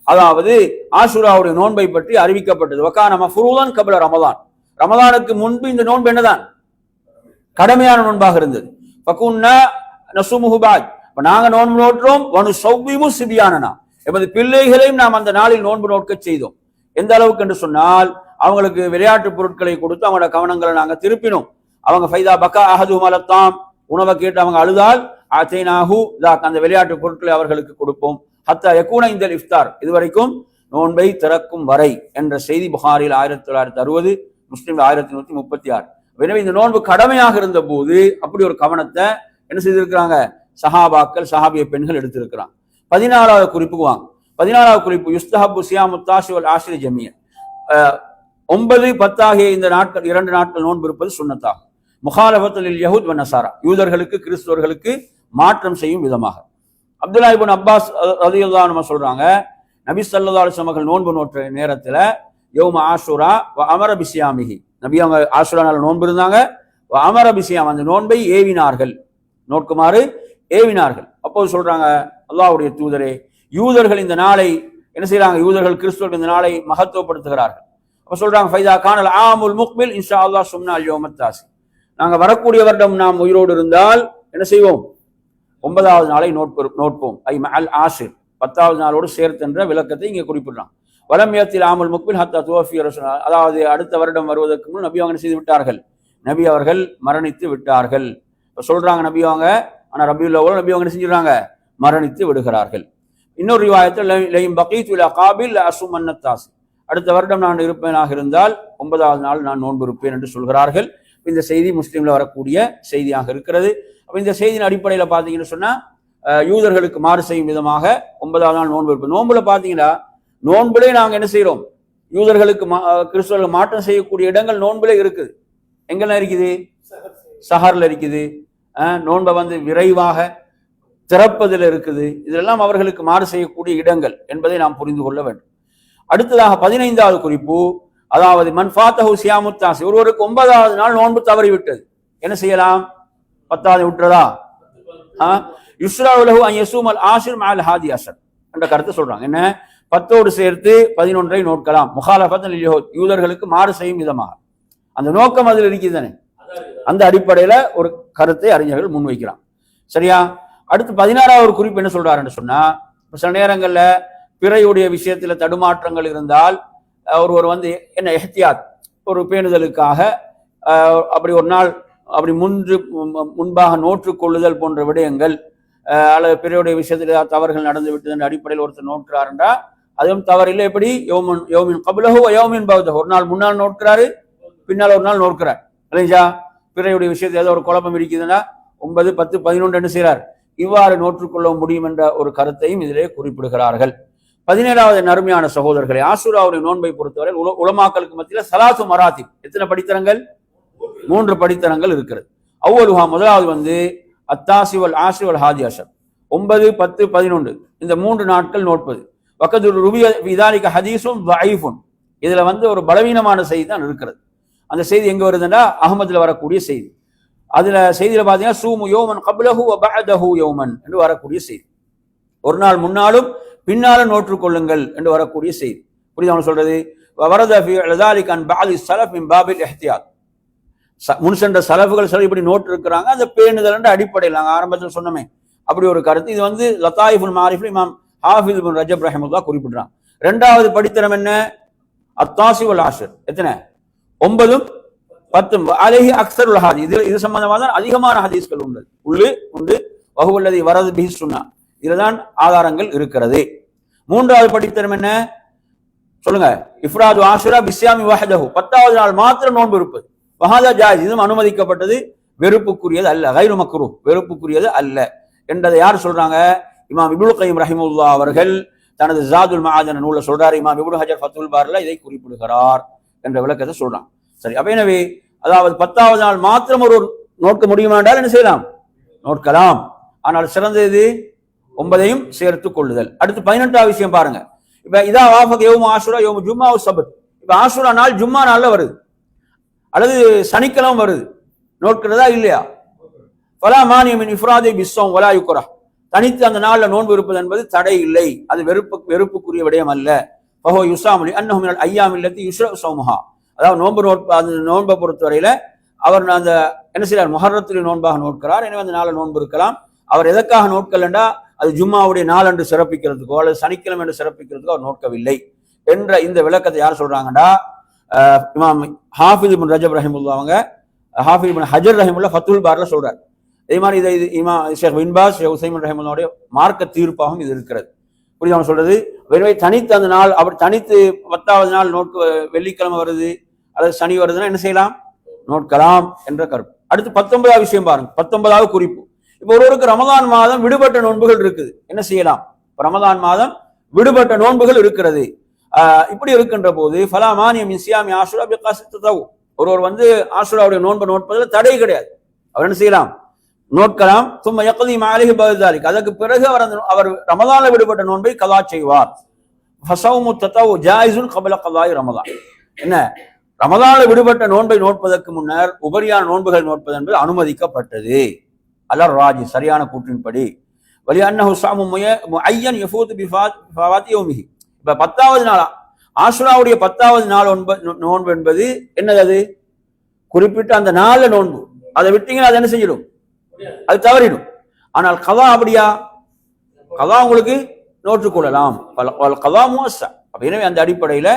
அதாவது ஆஷூராவுடைய நோன்பை பற்றி அறிவிக்கப்பட்டது. வகான மஃப்ரூதன் கப்ல ரமதான், ரமதானுக்கு முன்பு இந்த நோன்பு என்னதான்? கடமையான நோன்பாக இருந்தது. ஃபகுன்னா நஸுமுஹு பாத், நாங்க நோன்பு நோற்றோம். வனு ஸவ்விமு சிபியானனா, எமது பிள்ளைகளையும் நாம் அந்த நாளில் நோன்பு நோக்க செய்தோம். எந்த அளவுக்கு என்று சொன்னால், அவங்களுக்கு விளையாட்டு பொருட்களை கொடுத்து அவங்களோட கவனங்களை நாங்க திருப்பினோம். அவங்க ஃபைதா பக்கா அஹதுஹும் அலத்தாம், உணவை கேட்டு அவங்க அழுதால் ஆத்தைனாஹு தாக், அந்த விளையாட்டு பொருட்களை அவர்களுக்கு கொடுப்போம். ஹத்தா யகூன இந்தல் இஃப்தார், இதுவரைக்கும் நோன்பை திறக்கும் வரை என்ற செய்தி புகாரில் 1960, முஸ்லிம்ல 1136. எனவே இந்த நோன்பு கடமையாக இருந்த போது அப்படி ஒரு கவனத்தை என்ன செய்திருக்கிறாங்க? சஹாபாக்கள், சஹாபிய பெண்கள் எடுத்திருக்கிறாங்க. 14வது குறிப்புக்கு வாங்க. 14வது குறிப்பு யுஸ்தஹப்பு சியாமு தாஷி வல் ஆஷிரி ஜமியன். 9, 10 ஆகிய இந்த நாட்கள், 2 நாட்கள் நோன்பு இருப்பது சுன்னத்தாகும். முகாலஃபத்துல் யஹூத் வ நஸாரா, யூதர்களுக்கு கிறிஸ்தவர்களுக்கு மாற்றம் செய்யும் விதமாக. அப்துல்லா இப்னு அப்பாஸ் ரலியல்லாஹு அன்ஹு சொல்றாங்க, நபி ஸல்லல்லாஹு அலைஹி வஸல்லம் நோன்பு நோற்ற நேரத்துல யௌம ஆஷூரா வ அமர பிசியாமிஹி, நபி அவங்க ஆஷூரா நாள் நோன்பு இருந்தாங்க. வ அமர பிசியாம், அந்த நோன்பை ஏவினார்கள், நோக்குமாறு ஏவினார்கள். அப்போது சொல்றாங்க, அல்லாஹ்வுடைய தூதரே, யூதர்கள் இந்த நாளை என்ன செய்யறாங்க? யூதர்கள் கிறிஸ்தவர்கள் இந்த நாளை மகத்துவப்படுத்துகிறார்கள். அப்ப சொல்றாங்க, ஃபைதா கானல் ஆமுல் முக்பில் இன்ஷா அல்லாஹ் சும்னா அல் யௌமத் தாசி, நாங்க வரக்கூடிய வருடம் நாம் உயிரோடு இருந்தால் என்ன செய்வோம்? 9வது நாளை நோட்போம். ஐ மஅல் ஆஷிர், 10வது நாளோடு சேர்த்து என்ற விளக்கத்தை இங்கே குறிப்பிடுறான். வலம் யத்தில் ஆமுல் முக்பில் ஹத்தா துவஃபி ரசூல், அதாவது அடுத்த வருடம் வருவதற்கு முன் நபி அவங்க செய்து விட்டார்கள், நபி அவர்கள் மரணித்து விட்டார்கள். இப்ப சொல்றாங்க நபி அவங்க, ஆனா ரபியுல் அவ்வல் நபி அவங்க செஞ்சுறாங்க, மரணித்து விடுகிறார்கள். இன்னொரு ரிவாயத்தில் லயும் பகீது இலா காபில் அசுமன்ன தாசி, அடுத்த வருடம் நான் இருப்பேனாக இருந்தால் 9வது நாள் நான் நோன்பு இருப்பேன் என்று சொல்கிறார்கள். இந்த செய்தி முஸ்லீம்ல வரக்கூடிய செய்தியாக இருக்கிறது. அப்ப இந்த செய்தியின் அடிப்படையில் பார்த்தீங்கன்னு சொன்னா யூதர்களுக்கு மாறு செய்யும் விதமாக 9வது நாள் நோன்பு இருப்பது. நோன்புல பாத்தீங்கன்னா நோன்புலே நாங்க என்ன செய்யறோம், யூதர்களுக்கு கிறிஸ்தவர்கள் மாற்றம் செய்யக்கூடிய இடங்கள் நோன்புலே இருக்குது. எங்கெல்லாம் இருக்குது? சஹர்ல இருக்குது. நோன்பை வந்து விரைவாக திறப்பதில் இருக்குது. இதெல்லாம் அவர்களுக்கு மாறு செய்யக்கூடிய இடங்கள் என்பதை நாம் புரிந்து கொள்ள வேண்டும். அடுத்ததாக 15வது குறிப்பு, அதாவது மன்ஃபாத்தஹு சியாமுத்தாசி, ஒருவருக்கு 9வது நாள் நோன்பு தவறிவிட்டது, என்ன செய்யலாம்? 10வது விட்டுறதா? யுஸ்ராவுலஹு அன் யஸூமல் ஆஷிர் மஅல் ஹாதி அஷர் என்ற கருத்தை சொல்றாங்க. என்ன? 10ஓடு சேர்த்து 11ஐ நோக்கலாம். முகாலஃபத்தன் லில் யஹூத், யூதர்களுக்கு மாறு செய்யும் விதமாக. அந்த நோக்கம் அதில் இருக்குது தானே. அந்த அடிப்படையில ஒரு கருத்தை அறிஞர்கள் முன்வைக்கிறான். சரியா? அடுத்து 16வது குறிப்பு என்ன சொல்றாருன்னு சொன்னா, சில நேரங்கள்ல பிறையுடைய விஷயத்துல தடுமாற்றங்கள் இருந்தால் ஒருவர் வந்து என்ன எஹ்தியாத், ஒரு பேணுதலுக்காக அப்படி ஒரு நாள் அப்படி முன்பாக நோற்றுக் கொள்ளுதல் போன்ற விடயங்கள் அல்லது பிறையுடைய விஷயத்துல தவறுகள் நடந்து விட்டது அடிப்படையில் ஒருத்தர் நோட்கிறாருன்றா அதுவும் தவறில்லை. எப்படி? யோமின் கபுலஹு யோமின் பௌதஹு, ஒரு நாள் முன்னால் நோட்கிறாரு, பின்னால் ஒரு நாள் நோட்கிறார் இல்லைங்களா? பிறையுடைய விஷயத்துல ஏதோ ஒரு குழப்பம் இருக்குதுன்னா 9, 10, 11 என்ன செய்யறார், இவ்வாறு நோற்றுக்கொள்ள முடியும் என்ற ஒரு கருத்தையும் இதிலே குறிப்பிடுகிறார்கள். 17வது நறுமையான சகோதரர்களை, ஆஷூராவுடைய நோன்பை பொறுத்தவரை உலமாக்களுக்கு மத்தியில் சலாசு மராத்திப், எத்தனை படித்தரங்கள்? 3 படித்தரங்கள் இருக்கிறது. அவ்வளுஹா, முதலாவது வந்து அத்தாசிவல் ஆஷிவல் ஹாதி அஷர், 9, 10, 11 இந்த 3 நாட்கள் நோட்பது. வக்கது ருபிய விதாலிக ஹதீஸும் வஐஃபுன், இதுல வந்து ஒரு பலவீனமான செய்தி தான் இருக்கிறது. அந்த செய்தி எங்க வருதுன்னா அஹ்மதுல வரக்கூடிய செய்தி. அதுல செய்தியில பாத்தீங்கன்னா சூமு யோமன் கப்லஹு வ பஅதஹு யோமன் என்று வரக்கூடிய செய்தி, ஒரு நாள் முன்னாலும் பின்னாலும் நோற்றுக் கொள்ளுங்கள் என்று வரக்கூடிய செய்தி. புரியுது சொல்றது? வரத ஃபீ ஸாலிக அன் பஅதி ஸலஃப் மின் பாபில் இஹ்தியாத், முன் சென்ற சலஃபுகள் சில இப்படி நோட்டு இருக்கிறாங்க, அந்த பேணுதல் என்ற அடிப்படையில் நாங்கள் ஆரம்பத்தில் சொன்னோமே அப்படி ஒரு கருத்து. இது வந்து லதாயிஃபுல் மாரிஃபில் இமாம் ஹாஃபிஸ் இப்னு ரஜப் ரஹிமஹுல்லாஹ் குறிப்பிடுறாங்க. 2வது படித்தரம் என்ன? அத்தாசி வல் ஆஷிர், எத்தனை? 9, 10 அலைஹி அக்ஸருல் ஹதீஸ், இது சம்பந்தமாக தான் அதிகமான ஹதீஸ்கள் உண்டு. வஹுவல்லதி வரது பிஹி சுன்னா, இதுதான் ஆதாரங்கள் இருக்கிறது. 3வது படித்தரம் என்ன சொல்லுங்க? இஃப்ராது ஆஷுரா பிஸ்யாமி வஹதஹு, 10வது நாள் மாத்திரம் நோன்பு இருப்பது. வஹாதா ஜாயிஸ், இதுவும் அனுமதிக்கப்பட்டது, வெறுப்புக்குரியது அல்ல, கைரு மக்ரூஹ், வெறுப்புக்குரியது அல்ல என்றதை யார் சொல்றாங்க? இமாம் இப்னு கய்யிம் ரஹிமஹுல்லாஹ் அவர்கள் தனது ஜாதுல் மஆத் என்ற நூல்ல சொல்றார். இமாம் இப்னு ஹஜர் ஃபத்ஹுல் பாரில இதை குறிப்பிடுகிறார் என்ற விளக்கத்தை சொல்றாங்க. சரி, அப்ப எனவே அதாவது 10வது நாள் மாத்திரம் ஒரு நோக்க முடியுமா என்றால் என்ன செய்யலாம்? நோக்கலாம். ஆனால் சிறந்தது 9ஐயும் சேர்த்து கொள்ளுதல். அடுத்து 18வது விஷயம் பாருங்க. இப்ப இதா வாஃபக யௌமு ஆஷுரா யௌமு ஜும்ஆ வ சபத், இப்ப ஆஷுரா நாள் ஜும்மா நாள்ல வருது அல்லது சனிக்கிழமை வருது, நோட்கிறதா இல்லையா? ஃபலா மானிய மின் இஃப்ராதி பிஸ்ஸௌம் வலா யுக்ரஹ், தனித்து அந்த நாள்ல நோன்பு இருப்பது என்பது தடை இல்லை, அது வெறுப்புக்குரிய விடயம் அல்ல. ஃபஹுவ யுஸாமு லிஅன்னஹு மினல் அய்யாமி அல்லதி யுஷ்ரஉ ஸௌமுஹா, அதாவது நோன்பை பொறுத்தவரையில அவர் அந்த என்ன செய்யறார்? முஹர்ரத்தில் நோன்பாக நோட்கிறார். எனவே அந்த நாளை நோன்பு இருக்கலாம். அவர் எதற்காக நோட்கலண்டா அது ஜும்மாவுடைய நாள் என்று சிறப்பிக்கிறதுக்கோ அல்லது சனிக்கிழமை என்று சிறப்பிக்கிறதுக்கோ அவர் நோட்கவில்லை என்ற இந்த விளக்கத்தை யார் சொல்றாங்கடா? இமாம் ஹாஃபிஸ் இப்னு ரஜப் ரஹிமஹுல்லாஹ் அவங்க ஹாஃபிஸ் இப்னு ஹஜர் ரஹிமஹுல்லாஹ் ஃபத்ஹுல் பாரில சொல்றார். அதே மாதிரி இதை இமாம் ஷேக் பின் பாஸ், ஷேக் உஸைமின் ரஹிமஹுல்லாஹுடைய மார்க்க தீர்ப்பாகவும் இது இருக்கிறது. புரியுது அவன் சொல்றது? வெறுமை தனித்து அந்த நாள், அப்படி தனித்து 10வது நாள் வெள்ளிக்கிழமை வருது அல்லது சனி வருதுன்னா என்ன செய்யலாம்? நோட்கலாம் என்ற கருத்து. அடுத்து 19வது விஷயம் பாருங்க, 19வது குறிப்பு. இப்ப ஒருவருக்கு ரமதான் மாதம் விடுபட்ட நோன்புகள் இருக்குது, என்ன செய்யலாம்? ரமதான் மாதம் விடுபட்ட நோன்புகள் இருக்கிறது. இப்படி இருக்கின்ற போது ஃபலா மானிய மின் சியாமி ஆஷுரா பிகாஸத் ததவு, ஒருவர் வந்து ஆஷுராவுடைய நோன்பை நோட்பதில் தடை கிடையாது, அவர் என்ன செய்யலாம்? நோட்கலாம். சும்ம யக்தி மாலிஹி பஅதாலிக், அதற்கு பிறகு அவர் ரமதான்ல விடுபட்ட நோன்பை கலா செய்வார். ஃபஸௌமு ததவு ஜாயிஸுன் கப்ல கலாய் ரமதான், என்ன ரமதான்ல விடுபட்ட நோன்பை நோட்பதற்கு முன்னர் உபரியான நோன்புகள் நோட்பது என்பது அனுமதிக்கப்பட்டது. அலர் ராஜி, சரியான கூற்றின்படி. வலி அன்னஹு ஸாமு முஅய்யன் யஃபூது பிஃபாவாத்தி யௌமிஹி, இப்ப 10வது நாள் ஆஷுராவுடைய 10வது நாள் நோன்பு என்பது என்னது? அது குறிப்பிட்ட அந்த நாள்ல நோன்பு, அதை விட்டீங்கன்னா அது என்ன செஞ்சிடும்? அது தவறிடும். ஆனால் கதா அப்படியா? கதா உங்களுக்கு நோற்றுக்கொள்ளலாம். கதா முஅஸ்ஸா. எனவே அந்த அடிப்படையில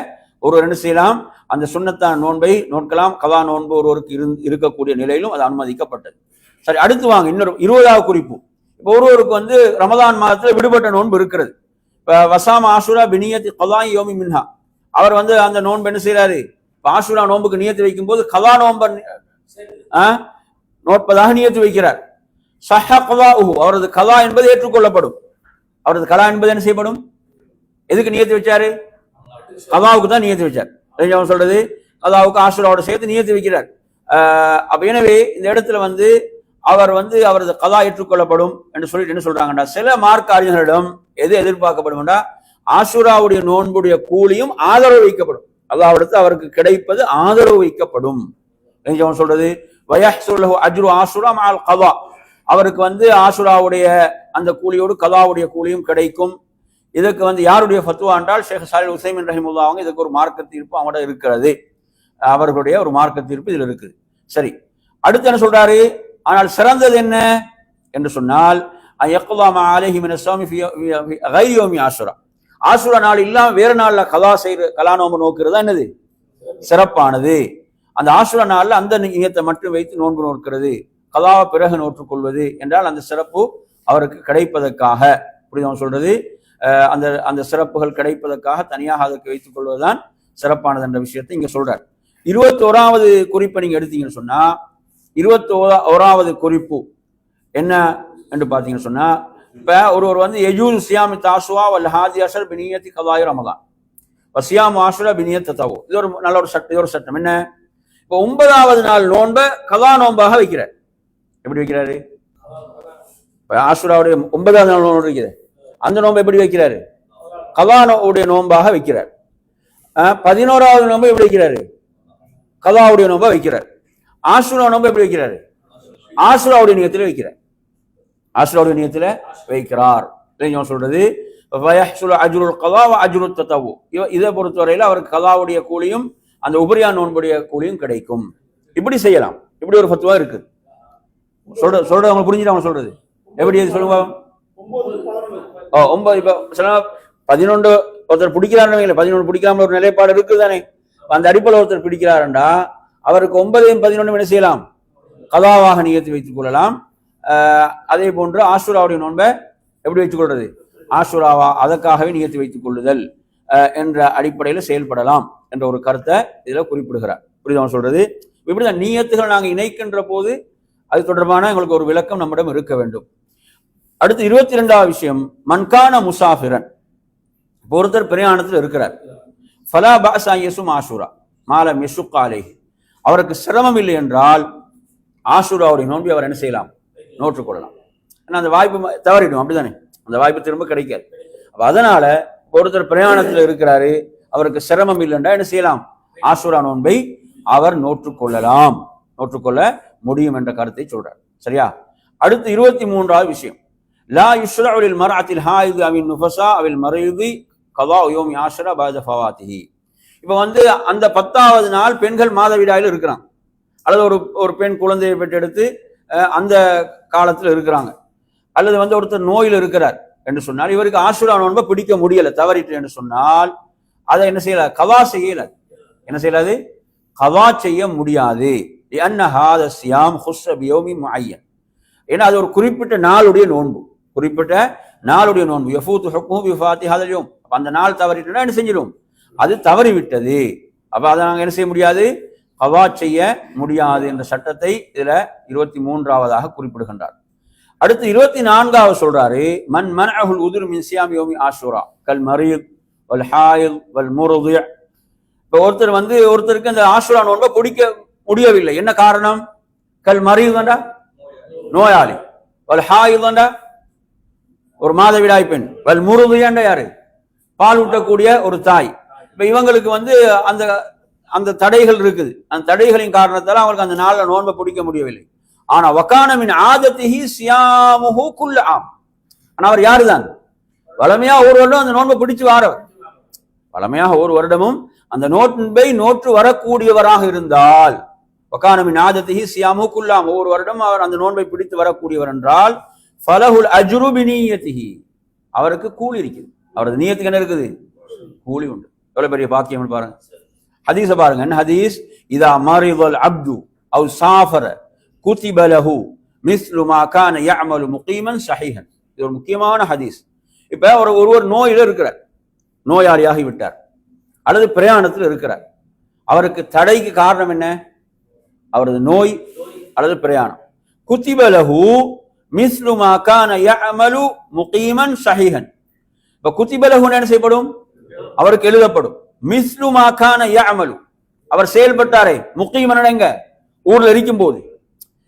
ஒருவர் என்ன செய்யலாம்? அந்த சுன்னத்தான நோன்பை நோட்கலாம். கதா நோன்பு ஒருவருக்கு இருக்கக்கூடிய நிலையிலும் அது அனுமதிக்கப்பட்டது. சரி, அடுத்து வாங்க இன்னொரு 20வது குறிப்பு. இப்போ ஒருவருக்கு வந்து ரமதான் மாதத்துல விடுபட்ட நோன்பு இருக்கிறது. இப்ப வசாம ஆஷுரா பினியத்தி கதாய் யோமி மின்ஹா, அவர் வந்து அந்த நோன்பு என்ன செய்யறாரு? ஆஷுரா நோன்புக்கு நியத்து வைக்கும் போது கதா நோன்பை நோட்பதாக நியத்து வைக்கிறார். சஹ கலாஉஹு, அவரது கலா என்பது ஏற்றுக்கொள்ளப்படும். அவரது கலா என்பது என்ன செய்யப்படும்? எதுக்கு நியத்து வச்சாரு? கலாவுக்கு தான் நியத்து வச்சார். சொல்றது கலாவுக்கு ஆஷூராவோட சேர்த்து நியத்து வைக்கிறார். அப்ப எனவே இந்த இடத்துல அவர் அவரது கலா ஏற்றுக்கொள்ளப்படும் என்று சொல்லிட்டு என்ன சொல்றாங்கடா, சில மார்க்க அறிஞர்களிடம் எது எதிர்பார்க்கப்படும், ஆஷூராவுடைய நோன்புடைய கூலியும் ஆதரவு வைக்கப்படும். அல்லாஹ்விடத்தில் அவருக்கு கிடைப்பது ஆதரவு வைக்கப்படும். சொல்றது வயஹ்சுலஹு அஜ்ரு ஆஷூரா மஅல் கலா, அவருக்கு ஆஷூராவுடைய அந்த கூலியோடு கலாவுடைய கூலியும் கிடைக்கும். இதுக்கு யாருடைய ஃபத்வா என்றால் ஷேக் சாலிஹ் உஸைமீன் ரஹிமஹுல்லாஹ் அவங்க இதுக்கு ஒரு மார்க்க தீர்ப்பு அவங்கள்ட்ட இருக்கிறது. அவர்களுடைய ஒரு மார்க்க தீர்ப்பு இதுல இருக்குது. சரி, அடுத்து என்ன சொல்றாரு? ஆனால் சிறந்தது என்ன என்று சொன்னால் யக்லா மா அலைஹி மின ஸௌமி ஃபீ கைரி யௌமி ஆஷூரா, ஆஷூரா நாள் இல்லாம வேற நாள்ல கலா நோன்பு நோக்கிறது என்னது சிறப்பானது. அந்த ஆஷூரா நாள்ல அந்த நியத்தை மட்டும் வைத்து நோன்பு நோக்கிறது, கலாவை பிறகு நோற்றுக்கொள்வது என்றால் அந்த சிறப்பு அவருக்கு கிடைப்பதற்காக, புரியுது சொல்றது, அந்த அந்த சிறப்புகள் கிடைப்பதற்காக தனியாக அதற்கு வைத்துக் கொள்வதுதான் சிறப்பானது என்ற விஷயத்தை இங்க சொல்றார். 21வது குறிப்பை நீங்க எடுத்தீங்கன்னு சொன்னா 21வது குறிப்பு என்ன என்று பாத்தீங்கன்னு சொன்னா, இப்ப ஒருவர் யஜூஸ் சியாமி தாசுவா வல் ஹாதி அஷர் பினியத்தி கலாய் ரமதான் வசியாம் ஆஷுரா பினியத் ததவு, இது ஒரு நல்ல ஒரு சட்டம். இது ஒரு சட்டம் என்ன? இப்போ 9வது நாள் நோன்பை கலா நோன்பாக வைக்கிறார். எப்படி வைக்கிறாரு? ஆஷுராவுடைய 9வது நாள் நோன்பு வைக்கிறார், அந்த நோன்பை எப்படி வைக்கிறாரு? கலாவுடைய நோன்பாக வைக்கிறார். 11வது நோன்பை எப்படி வைக்கிறாரு? கலாவுடைய நோன்பை வைக்கிறார். ஆஷுரா நோன்பை எப்படி வைக்கிறாரு? ஆஷுராவுடைய நியத்தில் வைக்கிறார். ஆஷுராவுடைய நியத்தில் வைக்கிறார். சொல்றது அஜ்ருல் கலா வ அஜ்ருத் ததவு, இதை பொறுத்தவரையில் அவருக்கு கலாவுடைய கூலியும் அந்த உபரியா நோன்புடைய கூலியும் கிடைக்கும். இப்படி செய்யலாம். இப்படி ஒரு ஃபத்வா இருக்கு. சொல்றது அவங்க புரிஞ்சுட்டு அவங்க சொல்றது எப்படி சொல்லுங்க. 9 இப்ப சில 11 ஒருத்தர் பிடிக்கிறாரு, 11 பிடிக்காம ஒரு நிலைப்பாடு இருக்குது தானே. அந்த அடிப்படையில் ஒருத்தர் பிடிக்கிறாருண்டா அவருக்கு 9ஐயும் 11 என்ன செய்யலாம்? கலாவாக நியத்து வைத்துக் கொள்ளலாம். அதே போன்று ஆஷூராவுடைய நோன்பை எப்படி வைத்துக் கொள்றது? ஆஷூராவா அதற்காகவே நியத்து வைத்துக் கொள்ளுதல் என்ற அடிப்படையில் செயல்படலாம் என்ற ஒரு கருத்தை இதுல குறிப்பிடுகிறார். புரியுது சொல்றது. இப்படிதான் நியத்துகள் நாங்கள் இணைக்கின்ற போது அது தொடர்பான எங்களுக்கு ஒரு விளக்கம் நம்மிடம் இருக்க வேண்டும். அடுத்து 22வது விஷயம், மன்கான முசாஃபிரன், ஒருத்தர் பிரயாணத்தில் இருக்கிறார். ஃபலா பஅஸ யஸும் ஆஷூரா மாலம் யஷுக் அலைஹி, அவருக்கு சிரமம் இல்லை என்றால் ஆஷூராவுடைய நோன்பை அவர் என்ன செய்யலாம்? நோற்றுக்கொள்ளலாம். ஏன்னா அந்த வாய்ப்பு தவறிடும், அப்படிதானே, அந்த வாய்ப்பு திரும்ப கிடைக்காது. அப்ப அதனால ஒருத்தர் பிரயாணத்தில் இருக்கிறாரு, அவருக்கு சிரமம் இல்லைன்றா என்ன செய்யலாம்? ஆஷூரா நோன்பை அவர் நோற்றுக்கொள்ளலாம், நோற்றுக்கொள்ள முடியும் என்ற கருத்தை சொல்றார். சரியா? அடுத்து 23வது விஷயம், லா யுஷ்ரஉ லில் மர்அத்தில் ஹாயிது அவின் நுஃபஸா அவில் மரீதி கலாஉ யௌமி ஆஷுரா பஅத ஃபவாத்திஹி. இப்ப அந்த 10வது நாள் பெண்கள் மாதவிடாயில் இருக்கிறாங்க, அல்லது ஒரு பெண் குழந்தையை பெற்றெடுத்து அந்த காலத்தில் இருக்கிறாங்க, அல்லது ஒருத்தர் நோயில் இருக்கிறார் என்று சொன்னால் இவருக்கு ஆஷுரா நோன்பை பிடிக்க முடியல, தவறிட்டு என்று சொன்னால் அதை என்ன செய்யல? கலா செய்யல. என்ன செய்யலாது? கலா செய்ய முடியாது. ஏன்னா அது ஒரு குறிப்பிட்ட நாளுடைய நோன்பு, குறிப்பிட்ட நாளுடைய நோன்பு. அந்த நாள் தவறிட்டுனா என்ன செஞ்சிடும்? அது தவறிவிட்டது. அப்ப அதை நாங்கள் என்ன செய்ய முடியாது? கலா செய்ய முடியாது என்ற சட்டத்தை இதுல 23வதாக குறிப்பிடுகின்றார். அடுத்து 24வது சொல்றாரு, மன் மன்அஹுல் உதுர் மின் சியாம் யௌமி ஆஷூரா கல் மரீத் வல் ஹாயித் வல் முர்தி. இப்போ ஒருத்தருக்கு அந்த ஆஷூரா நோன்பை பிடிக்க முடியவில்லை, என்ன காரணம்? கல் மரீத் வேண்டா நோயாளி, வல் ஹாயித் வேண்டா ஒரு மாதவிடாய் பெண், வல் முர்தி வேண்டா யாரு? பால் ஊட்டக்கூடிய ஒரு தாய். இப்ப இவங்களுக்கு அந்த அந்த தடைகள் இருக்குது, அந்த தடைகளின் காரணத்தால் அவங்களுக்கு அந்த நாள்ல நோன்பை பிடிக்க முடியவில்லை. ஆனா வக்கானமின் ஆதத்திஹி சியாமுஹு குல்ல ஆம், ஆனா அவர் யாருதான்? வளமையா ஒரு வருடம் அந்த நோன்பை பிடிச்சு வாரவர், வளமையாக ஒரு வருடமும் அந்த நோன்பை நோற்று வரக்கூடியவராக இருந்தால், வக்கானமின் ஆதத்திஹி சியாமுஹு குல்ல ஆம், ஒரு வருடம் அவர் அந்த நோன்பை பிடித்து வரக்கூடியவர் என்றால் ஃபலஹுல் அஜ்ரு பினியத்திஹி, அவருக்கு கூலி இருக்குது. அவரது நியத்துக்கு என்ன இருக்குது? கூலி உண்டு. எவ்வளவு பெரிய பாக்கியம் பாருங்க. ஹதீஸ பாருங்க, என்ன ஹதீஸ்? இதா மரிதல் அப்து அவ் சாஃபர குதிப லஹு மிஸ்லு மா கான யஅமலு முகீமன் ஸஹீஹன். இது ஒரு முக்கியமான ஹதீஸ். இப்ப ஒருவர் நோயில இருக்கிறார், நோயாளியாகி விட்டார், அல்லது பிரயாணத்தில் இருக்கிறார். அவருக்கு தடைக்கு காரணம் என்ன? அவரது நோய் அல்லது பிரயாணம். குதிப லஹு மிஸ்லு மா கான யஅமலு முகீமன் ஸஹீஹன். இப்ப குத்திப லஹு என்ன செய்யப்படும்? அவருக்கு எழுதப்படும். மிஸ்லு மா கான யஅமலு, அவர் செயல்பட்டாரே, முகீமன் எங்க? ஊர்ல இருக்கும் போது.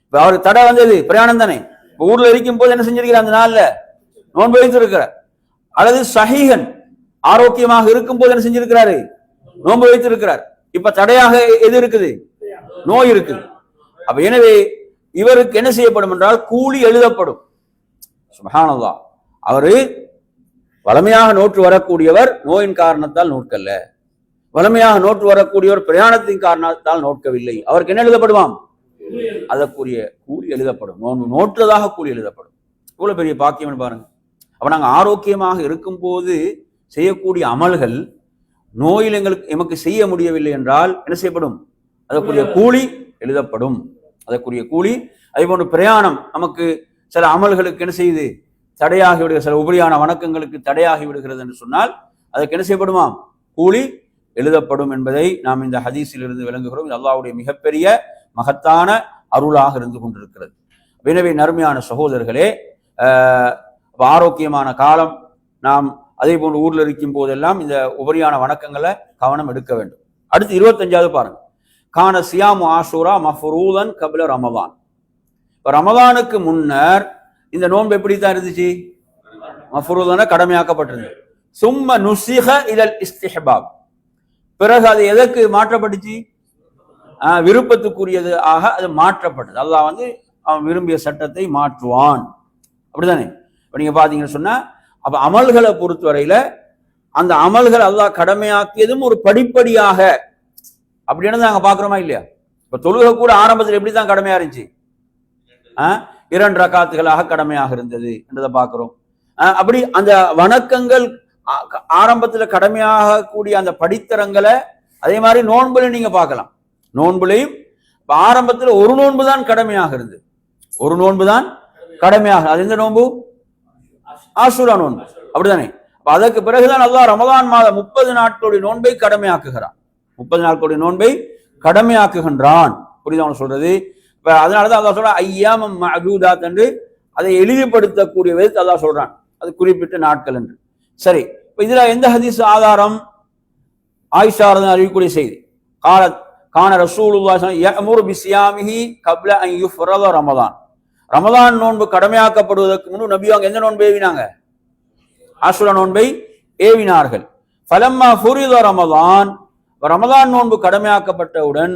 இப்ப அவருக்கு தடை வந்தது பிரயாணம் தானே. இப்ப ஊர்ல இருக்கும் போது என்ன செஞ்சிருக்கிறார்? அந்த நாள்ல நோன்பு வைத்திருக்கிறார். அல்லது ஸஹீஹன், ஆரோக்கியமாக இருக்கும் போது என்ன செஞ்சிருக்கிறாரு? நோன்பு வைத்திருக்கிறார். இப்ப தடையாக எது இருக்குது? நோய் இருக்குது. அப்ப எனவே இவருக்கு என்ன செய்யப்படும் என்றால் கூலி எழுதப்படும். சுப்ஹானல்லாஹ். அவரு வளமையாக நோற்று வரக்கூடியவர் நோயின் காரணத்தால் நோட்கல்ல, வளமையாக நோற்று வரக்கூடியவர் பிரயாணத்தின் காரணத்தால் நோட்கவில்லை. அவருக்கு என்ன எழுதப்படுவாம்? அதற்குரிய கூலி எழுதப்படும். நோற்றதாக கூலி எழுதப்படும். இவ்வளவு பெரிய பாக்கியம் பாருங்க. அப்ப நாங்க ஆரோக்கியமாக இருக்கும் போது செய்யக்கூடிய அமல்கள் நோயில் எமக்கு செய்ய முடியவில்லை என்றால் என்ன செய்யப்படும்? அதற்குரிய கூலி எழுதப்படும். அதற்குரிய கூலி. அதே போன்று பிரயாணம் நமக்கு சில அமல்களுக்கு என்ன செய்யுது? தடையாகி விடுகிறது. சில உபரியான வணக்கங்களுக்கு தடையாகி விடுகிறது என்று சொன்னால் அதற்கு என்ன செய்யப்படுமாம்? கூலி எழுதப்படும் என்பதை நாம் இந்த ஹதீஸில் இருந்து விளங்குகிறோம். இது அல்லாஹ்வுடைய மிகப்பெரிய மகத்தான அருளாக இருந்து கொண்டிருக்கிறது. எனவே நறுமையான சகோதரர்களே, ஆரோக்கியமான காலம் நாம் அதே போன்று ஊர்ல இருக்கும் போதெல்லாம் இந்த உபரியான வணக்கங்களை கவனம் எடுக்க வேண்டும். அடுத்து 25வது பாருங்க. கான சியாமு ஆஷூரா மஃபரூதன் கபில ரமதான். இப்ப ரமதானுக்கு முன்னர் இந்த நோன்பு எப்படித்தான் இருந்துச்சு? மஃபரூதன கடமையாக்கப்பட்டிருந்தது. சும்ம நுசிஹ இலல் இஸ்திஹ்பாப், பிறகு அது எதற்கு மாற்றப்பட்டுச்சு? விருப்பத்துக்குரியது ஆக அது மாற்றப்பட்டது. அல்லாஹ் அவன் விரும்பிய சட்டத்தை மாற்றுவான். அப்படிதானே? இப்ப நீங்க பாத்தீங்கன்னு சொன்னா, அப்ப அமல்களை பொறுத்தவரையில அந்த அமல்கள் அல்லாஹ் கடமையாக்கியதும் ஒரு படிப்படியாக அப்படின்னு நாங்க பாக்குறோமா இல்லையா? இப்ப தொழுகை கூட ஆரம்பத்தில் எப்படித்தான் கடமையா இருந்துச்சு? 2 ரக்காத்துகளாக கடமையாக இருந்தது என்றதை பார்க்கிறோம். அப்படி அந்த வணக்கங்கள் ஆரம்பத்தில் கடமையாக கூடிய அந்த படித்தரங்களை அதே மாதிரி நோன்புல நீங்க பார்க்கலாம். நோன்புலையும் ஆரம்பத்தில் ஒரு நோன்பு தான் கடமையாக இருந்தது. ஒரு நோன்பு தான் கடமையாக. அது எந்த நோன்பு? ஆஷூரா நோன்பு. அப்படிதானே? அதற்கு பிறகுதான் அல்லாஹ் ரமதான் மாதம் 30 நாட்களுடைய நோன்பை கடமையாக்குகிறான். 30 நாட்களுடைய நோன்பை கடமையாக்குகின்றான். புரியுதா சொல்றது? இப்ப அதனாலதான் அல்லாஹ் சொல்றான் ஐயாமம் மஅதூதாத் என்று, அதை எளிமைப்படுத்தக்கூடிய விதத்தை அல்லாஹ் சொல்றான். அது குறிப்பிட்ட நாட்கள் என்று. சரி, இப்ப இதுல எந்த ஹதீஸ் ஆதாரம்? ஆயிஷா அறிவிக்கூடிய செய்தி. கான ரசூலுல்லாஹி யஅமுரு பிஸியாமிஹி கப்ல அன் யுஃப்ரத ரமதான். ரமதான் நோன்பு கடமையாக்கப்படுவதற்கு முன்பு நபி அவங்க எந்த நோன்பை ஏவினாங்க? ஆஷூரா நோன்பை ஏவினார்கள். ஃபலம்மா ஃபுரித ரமதான், ரமதான் நோன்பு கடமையாக்கப்பட்டவுடன்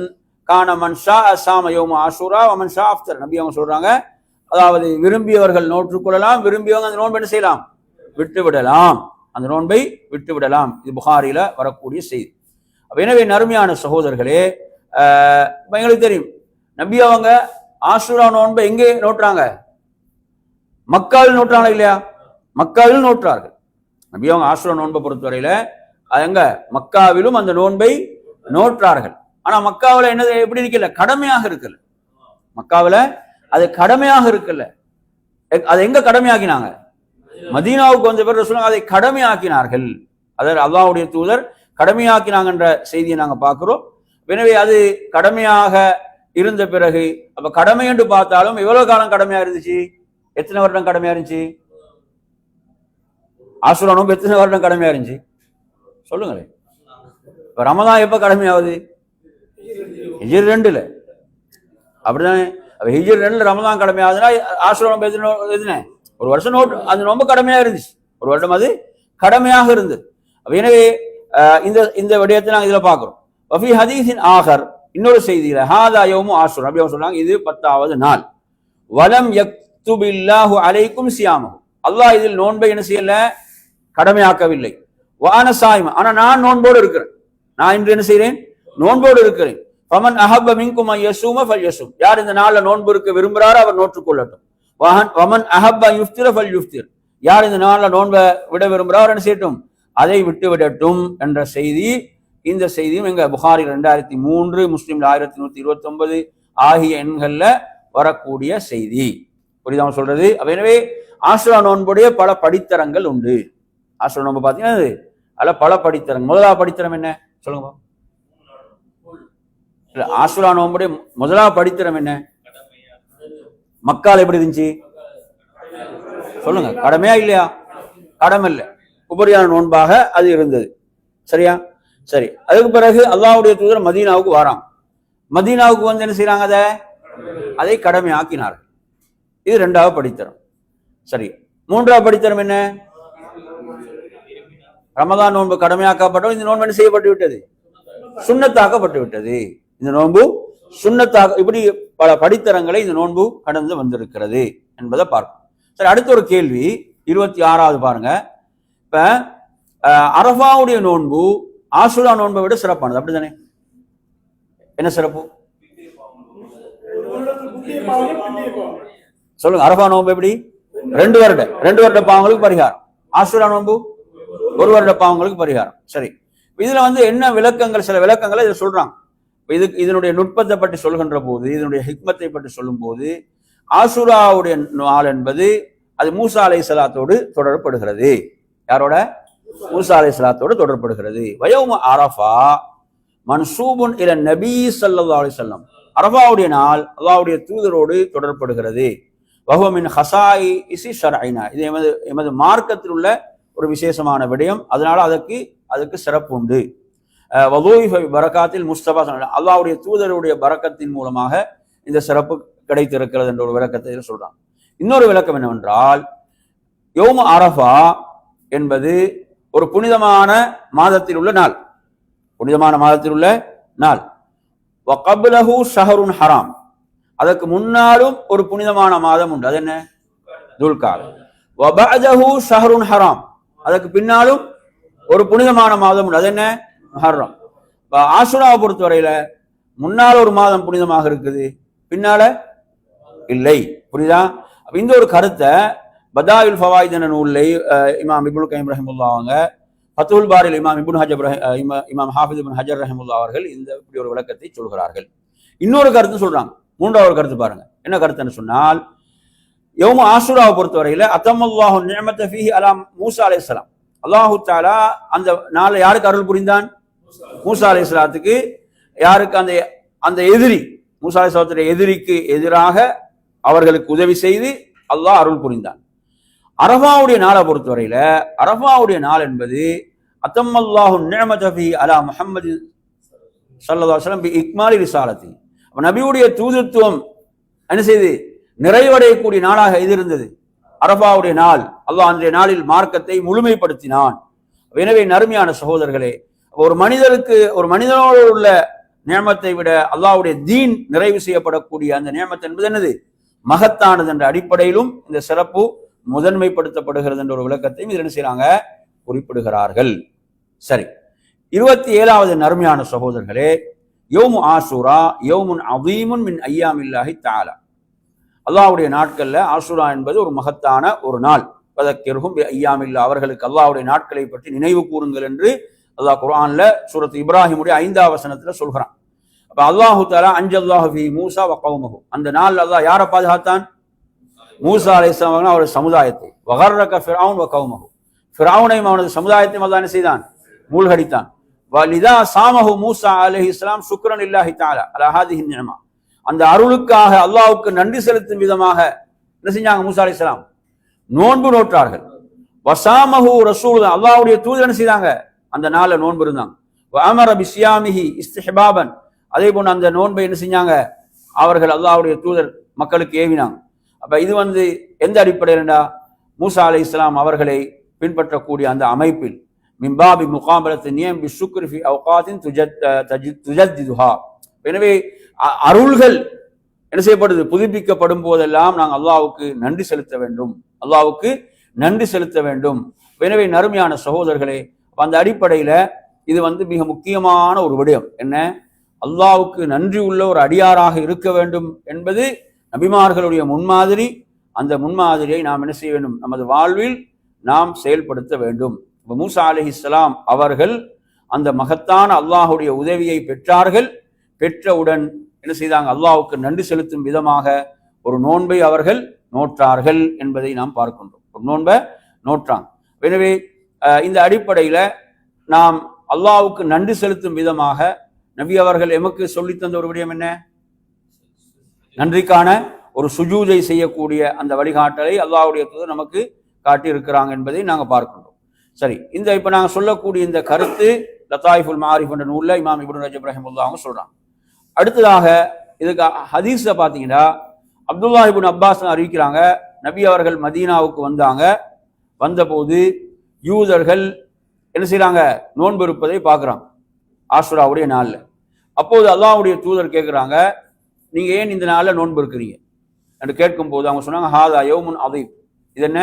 கான மன் ஷா அஸாம யௌம ஆஷூரா வ மன் ஷா அஃப்தர். நபி அவங்க சொல்றாங்க, அதாவது விரும்பியவர்கள் நோற்றுக்கொள்ளலாம், விரும்பியவங்க அந்த நோன்பை என்ன செய்யலாம்? விட்டு விடலாம். அந்த நோன்பை விட்டு விடலாம். இது புகாரில வரக்கூடிய செய்தி. எனவே நறுமையான சகோதரர்களே, எங்களுக்கு தெரியும் நபி அவங்க ஆஷூரா நோன்பை எங்கே நோட்டுறாங்க? மக்காவில் நோட்டுறாங்க இல்லையா? மக்காவில் நோட்டுறார்கள். நபி அவங்க ஆஷூரா நோன்பை பொறுத்தவரையில எங்க மக்காவிலும் அந்த நோன்பை நோற்றார்கள். ஆனா மக்காவில் என்ன எப்படி இருக்கல? கடமையாக இருக்கல. மக்காவில் அது கடமையாக இருக்கல. அதை எங்க கடமையாக்கினாங்க? மதீனாவுக்கு வந்த பிறகு சொல்லுங்க அதை கடமையாக்கினார்கள். அதாவது அல்லாஹ்வுடைய தூதர் கடமையாக்கினாங்க என்ற செய்தியை நாங்க பார்க்கிறோம். எனவே அது கடமையாக இருந்த பிறகு, அப்ப கடமை என்று பார்த்தாலும் எவ்வளவு காலம் கடமையா இருந்துச்சு? எத்தனை வருடம் கடமையா இருந்துச்சு? ஆஷூரா நோன்பு எத்தனை வருடம் கடமையா இருந்துச்சு சொல்லுங்களேன். இப்ப ரமதான் எப்ப கடமையாவது? ஹிஜ்ர் 2ல. அப்படிதானே? ஹிஜ்ர் 2ல ரமதான் கடமையாகுதுன்னா ஆஷூரா நோன்பு எத்தனை? ஒரு வருஷம் நோட்டு அந்த நோன்பு கடமையாக இருந்துச்சு. ஒரு வருடம் அது கடமையாக இருந்தது. எனவே இந்த விடயத்தை நாங்கள் இதுல பார்க்கிறோம். வஃபி ஹதீஸின் ஆகர், இன்னொரு செய்தியில ஹாதா யௌமு ஆஷூரா, அப்படி அவங்க சொல்றாங்க இது 10வது நாள். வலம் யக்துபில்லாஹு அலைக்கும் சியாமஹு, அல்லாஹ் இதில் நோன்பை என்ன செய்யல? கடமையாக்கவில்லை. வான சாயிமா, ஆனா நான் நோன்போடு இருக்கிறேன். நான் இன்று என்ன செய்கிறேன்? நோன்போடு இருக்கிறேன். ஃபமன் அஹப்ப மின்கும் அன் யஸூம ஃபல்யஸும், யார் இந்த நாள்ல நோன்பு இருக்க விரும்புகிறாரோ அவர் நோற்றுக்கொள்ளட்டும். வமன் அஹப்ப அன் யுஃப்திர ஃபல்யுஃப்திர், யார் இந்த நாள்ல நோன்பை விட விரும்புகிறாரோ அவர் என்ன செய்யட்டும்? அதை விட்டு விடட்டும் என்ற செய்தி. இந்த செய்தியும் எங்க புகாரி 2003, முஸ்லிம்ல 1129 ஆகிய எண்கள்ல வரக்கூடிய செய்தி. புரியுதா சொல்றது? எனவே ஆஷூரா நோன்புடைய பல படித்தரங்கள் உண்டு. ஆஷூரா நோன்பு பாத்தீங்கன்னா அதுல பல படித்தரங்கள். முதலாவது படித்தரம் என்ன சொல்லுங்க? ஆஷூரா நோன்புடைய முதலாவது படித்தரம் என்ன? மக்கால எப்படி இருந்துச்சு? சொல்லுங்க, கடமையா இல்லையா? கடமை இல்லை, உபரியான நோன்பாக அது இருந்தது. சரியா? சரி. அதுக்கு பிறகு அல்லாஹ்வுடைய தூதர் மதீனாவுக்கு வராங்க. மதீனாவுக்கு வந்து என்ன செய்யறாங்க? அதை கடமையாக்கினார்கள். இது இரண்டாவது படித்தரம். சரி. மூன்றாவது படித்தரம் என்ன? ரமதான் நோன்பு கடமையாக்கப்பட்டோம். இந்த நோன்பு என்ன செய்யப்பட்டு விட்டது? சுன்னத்தாக்கப்பட்டு விட்டது. இந்த நோன்பு சுன்னத்தாக. இப்படி பல படித்தரங்களை இந்த நோன்பு கடந்து வந்திருக்கிறது என்பதை பார்ப்போம். சரி, அடுத்த ஒரு கேள்வி 26வது பாருங்க. இப்ப அரஃபாவுடைய நோன்பு ஆஷுரா நோன்பை விட சிறப்பானது, அப்படித்தானே? என்ன சிறப்பு சொல்லுங்க. அரஃபா நோன்பு எப்படி? 2 வருட பாவங்களுக்கு பரிகாரம். ஆஷுரா நோன்பு 1 வருட பாவங்களுக்கு பரிகாரம். சரி, இதுல வந்து என்ன விளக்கங்கள், சில விளக்கங்களை இதை சொல்றாங்க. இதனுடைய நுட்பத்தை பற்றி சொல்கின்ற போது, இதனுடைய ஹிக்மத்தை பற்றி சொல்லும் போது, ஆஷுராவுடைய நாள் என்பது அது மூசா அலைஹிஸ்ஸலாத்தோடு தொடர்படுகிறது. யாரோட? மூசா அலைஹிஸ்ஸலாத்தோடு தொடர்படுகிறது. வயௌம அரஃபா மன்சூபுன் இல நபி ஸல்லல்லாஹு அலைஹி வஸல்லம். அரஃபாவுடைய நாள் அல்லாஹ்வுடைய தூதரோடு தொடர்படுகிறது. வஹுவ மின் ஹஸாயிஸி ஷர்இனா. இது எமது மார்க்கத்தில் உள்ள ஒரு விசேஷமான விடயம். அதனால அதுக்கு சிறப்பு உண்டு. வதூஇஃப பரக்காத்தில் முஸ்தபா, அல்லாஹ்வுடைய தூதருடைய பரக்கத்தின் மூலமாக இந்த சிறப்பு கிடைத்திருக்கிறது என்ற ஒரு விளக்கத்தை சொல்றாங்க. இன்னொரு விளக்கம் என்னவென்றால், யௌம அரஃபா என்பது ஒரு புனிதமான மாதத்தில் உள்ள நாள். புனிதமான மாதத்தில் உள்ள நாள். வகப்லஹு ஷஹருன் ஹராம். அதற்கு முன்னாலும் ஒரு புனிதமான மாதம் உண்டு. அது என்ன? துல்காத். வபஅதஹு ஷஹருன் ஹராம். அதற்கு பின்னாலும் ஒரு புனிதமான மாதம் உண்டு. அது என்ன? முஹர்ரம். ஆஷுராவை பொறுத்தவரையில முன்னால் ஒரு மாதம் புனிதமாக இருக்குது, பின்னால இல்லை. புரியுதா? இந்த ஒரு கருத்தை பதாயுல் ஃபவாயித் என்ற நூலை இமாம் இப்னு கைம் ரஹிமஹுல்லாஹ் அவங்க, ஃபத்ஹுல் பாரில் இமாம் ஹாஃபிஸ் இப்னு ஹஜர் ரஹிமஹுல்லாஹ் அவர்கள் இந்த இப்படி ஒரு விளக்கத்தை சொல்கிறார்கள். இன்னொரு கருத்து சொல்றாங்க. மூன்றாவது கருத்து பாருங்க. என்ன கருத்துன்னு சொன்னால், யௌம ஆஷுராவை பொறுத்தவரையில அத்தமல்லாஹு நிஅமத ஃபீஹி அலா மூசா அலைஹிஸ்ஸலாம். அல்லாஹு தஆலா அந்த நாளை யாருக்கு அருள் புரிந்தான்? மூசா அலைஹிஸ்ஸலாத்துக்கு. யாருக்கு? அந்த எதிரி, மூசா அலைஹிஸ்ஸலாத்துடைய எதிரிக்கு எதிராக அவர்களுக்கு உதவி செய்து அல்லாஹ் அருள் புரிந்தான். அரஃபாவுடைய நாளை பொறுத்தவரையில அரஃபாவுடைய நாள் என்பது அத்தமல்லாஹு நிஅமத ஃபீஹி அலா முஹம்மது ஸல்லல்லாஹு அலைஹி வஸல்லம் பி இக்மாலி ரிசாலத்தி. நபியுடைய தூதுத்துவம் என்ன செய்து நிறைவடையக்கூடிய நாளாக இது இருந்தது. அரஃபாவுடைய நாள். அல்லாஹ் அன்றைய நாளில் மார்க்கத்தை முழுமைப்படுத்தினான். எனவே நறுமையான சகோதரர்களே, ஒரு மனிதனோடு உள்ள நியமத்தை விட அல்லாஹ்வுடைய தீன் நிறைவு செய்யப்படக்கூடிய அந்த நியமத் என்பது என்னது? மகத்தானது என்ற அடிப்படையிலும் இந்த சிறப்பு முதன்மைப்படுத்தப்படுகிறது என்ற ஒரு விளக்கத்தையும் இதில் என்ன செய்யறாங்க? குறிப்பிடுகிறார்கள். சரி, 27வது நறுமையான சகோதரர்களே, யௌமு ஆஷுரா யௌமுன் அதீமுன் மின் அய்யாமில்லாஹி தஆலா. அல்லாஹ்வுடைய நாட்கள்ல ஆஷுரா என்பது ஒரு மகத்தான ஒரு நாள். பதக்கிர்ஹும் பி அய்யாமில்லா, அவர்களுக்கு அல்லாஹ்வுடைய நாட்களை பற்றி நினைவு கூறுங்கள் என்று அல்லாஹ் குர்ஆன்ல சூரத் இப்ராஹிமுடைய 5வது வசனத்துல சொல்கிறான். அப்ப அல்லாஹு தஆலா அன்ஜல்லாஹு ஃபீ மூஸா வ கௌமஹு. அந்த நாள் அல்லாஹ் யாரை பாதுகாத்தான்? மூசா அலைஹிஸ்ஸலாம் அவருடைய சமுதாயத்தை. வகர்ரக ஃபிர்அவுன் வ கௌமஹு. ஃபிர்அவுனையும் அவனது சமுதாயத்தையும் அல்லாஹ் என்ன செய்தான்? மூழ்கடித்தான். வலிதா சாமஹு மூசா அலைஹிஸ்ஸலாம் ஷுக்ரன் லில்லாஹி தஆலா அலா ஹாதிஹி நிஅமா. அந்த அருளுக்காக அல்லாஹ்வுக்கு நன்றி செலுத்தும் விதமாக என்ன செஞ்சாங்க? மூசா அலைஹிஸ்ஸலாம் நோன்பு நோற்றார்கள். வசாமஹு ரசூல், அல்லாஹ்வுடைய தூதர் என்ன செய்தாங்க? அந்த நாள்ல நோன்பு இருந்தாங்க. வஅமர பிஸ்யாமிஹி இஸ்திஹ்பாபன், அதே போன்று அந்த நோன்பை என்ன செஞ்சாங்க? அவர்கள் அல்லாஹ்வுடைய தூதர் மக்களுக்கு ஏவினாங்க. அப்ப இது வந்து எந்த அடிப்படையிலா? மூசா அலைஹிஸ்ஸலாம் அவர்களை பின்பற்றக்கூடிய அந்த அமைப்பில் மின்பாபி முகாபலத்து நியம் பி ஷுக்ரி ஃபி அவ்காத்தின் துஜத்திதுஹா. எனவே அருள்கள் என்ன செய்யப்படுது? புதுப்பிக்கப்படும் போதெல்லாம் நாங்கள் அல்லாஹ்வுக்கு நன்றி செலுத்த வேண்டும், அல்லாஹ்வுக்கு நன்றி செலுத்த வேண்டும். எனவே நறுமையான சகோதரர்களே, அந்த அடிப்படையில இது வந்து மிக முக்கியமான ஒரு விடயம். என்ன? அல்லாஹ்வுக்கு நன்றி உள்ள ஒரு அடியாராக இருக்க வேண்டும் என்பது நபிமார்களுடைய முன்மாதிரி. அந்த முன்மாதிரியை நாம் என்ன செய்ய வேண்டும்? நமது வாழ்வில் நாம் செயல்படுத்த வேண்டும். மூசா அலைஹிஸ்ஸலாம் அவர்கள் அந்த மகத்தான அல்லாஹ்வுடைய உதவியை பெற்றார்கள். பெற்றவுடன் என்ன செய்தாங்க? அல்லாஹ்வுக்கு நன்றி செலுத்தும் விதமாக ஒரு நோன்பை அவர்கள் நோற்றார்கள் என்பதை நாம் பார்க்கின்றோம். ஒரு நோன்பை நோற்றாங்க. எனவே இந்த அடிப்படையில நாம் அல்லாஹ்வுக்கு நன்றி செலுத்தும் விதமாக நபி அவர்கள் எமக்கு சொல்லித்தந்த ஒரு விடயம் என்ன? நன்றிக்கான ஒரு சுஜூதை செய்யக்கூடிய அந்த வழிகாட்டலை அல்லாஹ்வுடைய தூதர் நமக்கு காட்டி இருக்கிறாங்க என்பதை நாங்கள் பார்க்கின்றோம். சரி, இந்த இப்ப நாங்கள் சொல்லக்கூடிய இந்த கருத்து லத்தாயிஃபுல் மாரிஃப் என்ற நூலில் இமாம் இப்னு ரஜப் ரஹிமஹுல்லாஹ் சொல்றாங்க. அடுத்ததாக இதுக்கு ஹதீஸ்ல பாத்தீங்கன்னா அப்துல்லாஹ் இப்னு அப்பாஸ் அறிவிக்கிறாங்க, நபி அவர்கள் மதீனாவுக்கு வந்தாங்க. வந்தபோது யூதர்கள் என்ன செய்யறாங்க, நோன்பு இருப்பதை பார்க்குறாங்க ஆஷுராவுடைய நாளில். அப்போது அல்லாஹ்வுடைய தூதர் கேட்குறாங்க, நீங்க ஏன் இந்த நாளில் நோன்பு இருக்கிறீங்க என்று கேட்கும் போது அவங்க சொன்னாங்க, ஹாதா யௌமுன் அதீம், இது என்ன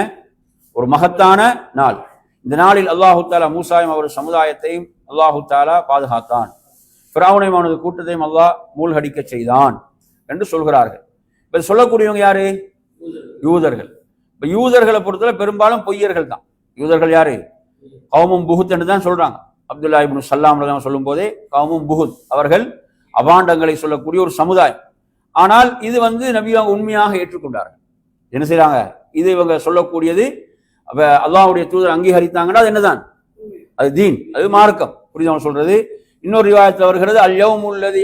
ஒரு மகத்தான நாள். இந்த நாளில் அல்லாஹு தாலா மூசாயும் அவர் சமுதாயத்தையும் அல்லாஹு தாலா பாதுகாத்தான், ஃபிரௌனையும் அவனது கூட்டத்தையும் அல்லாஹ் மூழ்கடிக்க செய்தான் என்று சொல்கிறார்கள். இப்ப சொல்லக்கூடியவங்க யாரு? யூதர்கள். இப்ப யூதர்களை பொறுத்தவரை பெரும்பாலும் பொய்யர்கள் தான். யூதர்கள் யாரு? கௌமும் புகுத் என்று தான் சொல்றாங்க. அப்துல்லா இப்னு சல்லாம் சொல்லும் போதே கௌமும் புகுத், அவர்கள் அபாண்டங்களை சொல்லக்கூடிய ஒரு சமுதாயம். ஆனால் இது நபி அவங்க உண்மையாக ஏற்றுக்கொண்டார்கள். என்ன செய்யறாங்க, இது இவங்க சொல்லக்கூடியது அல்லாஹ்வுடைய தூதர் அங்கீகரித்தாங்கன்னா அது என்னதான், அது தீன், அது மார்க்கம். புரியுது சொல்றது. இன்னொரு ரிவாயத்தில் வருகிறது, அல் யௌமுல்லதி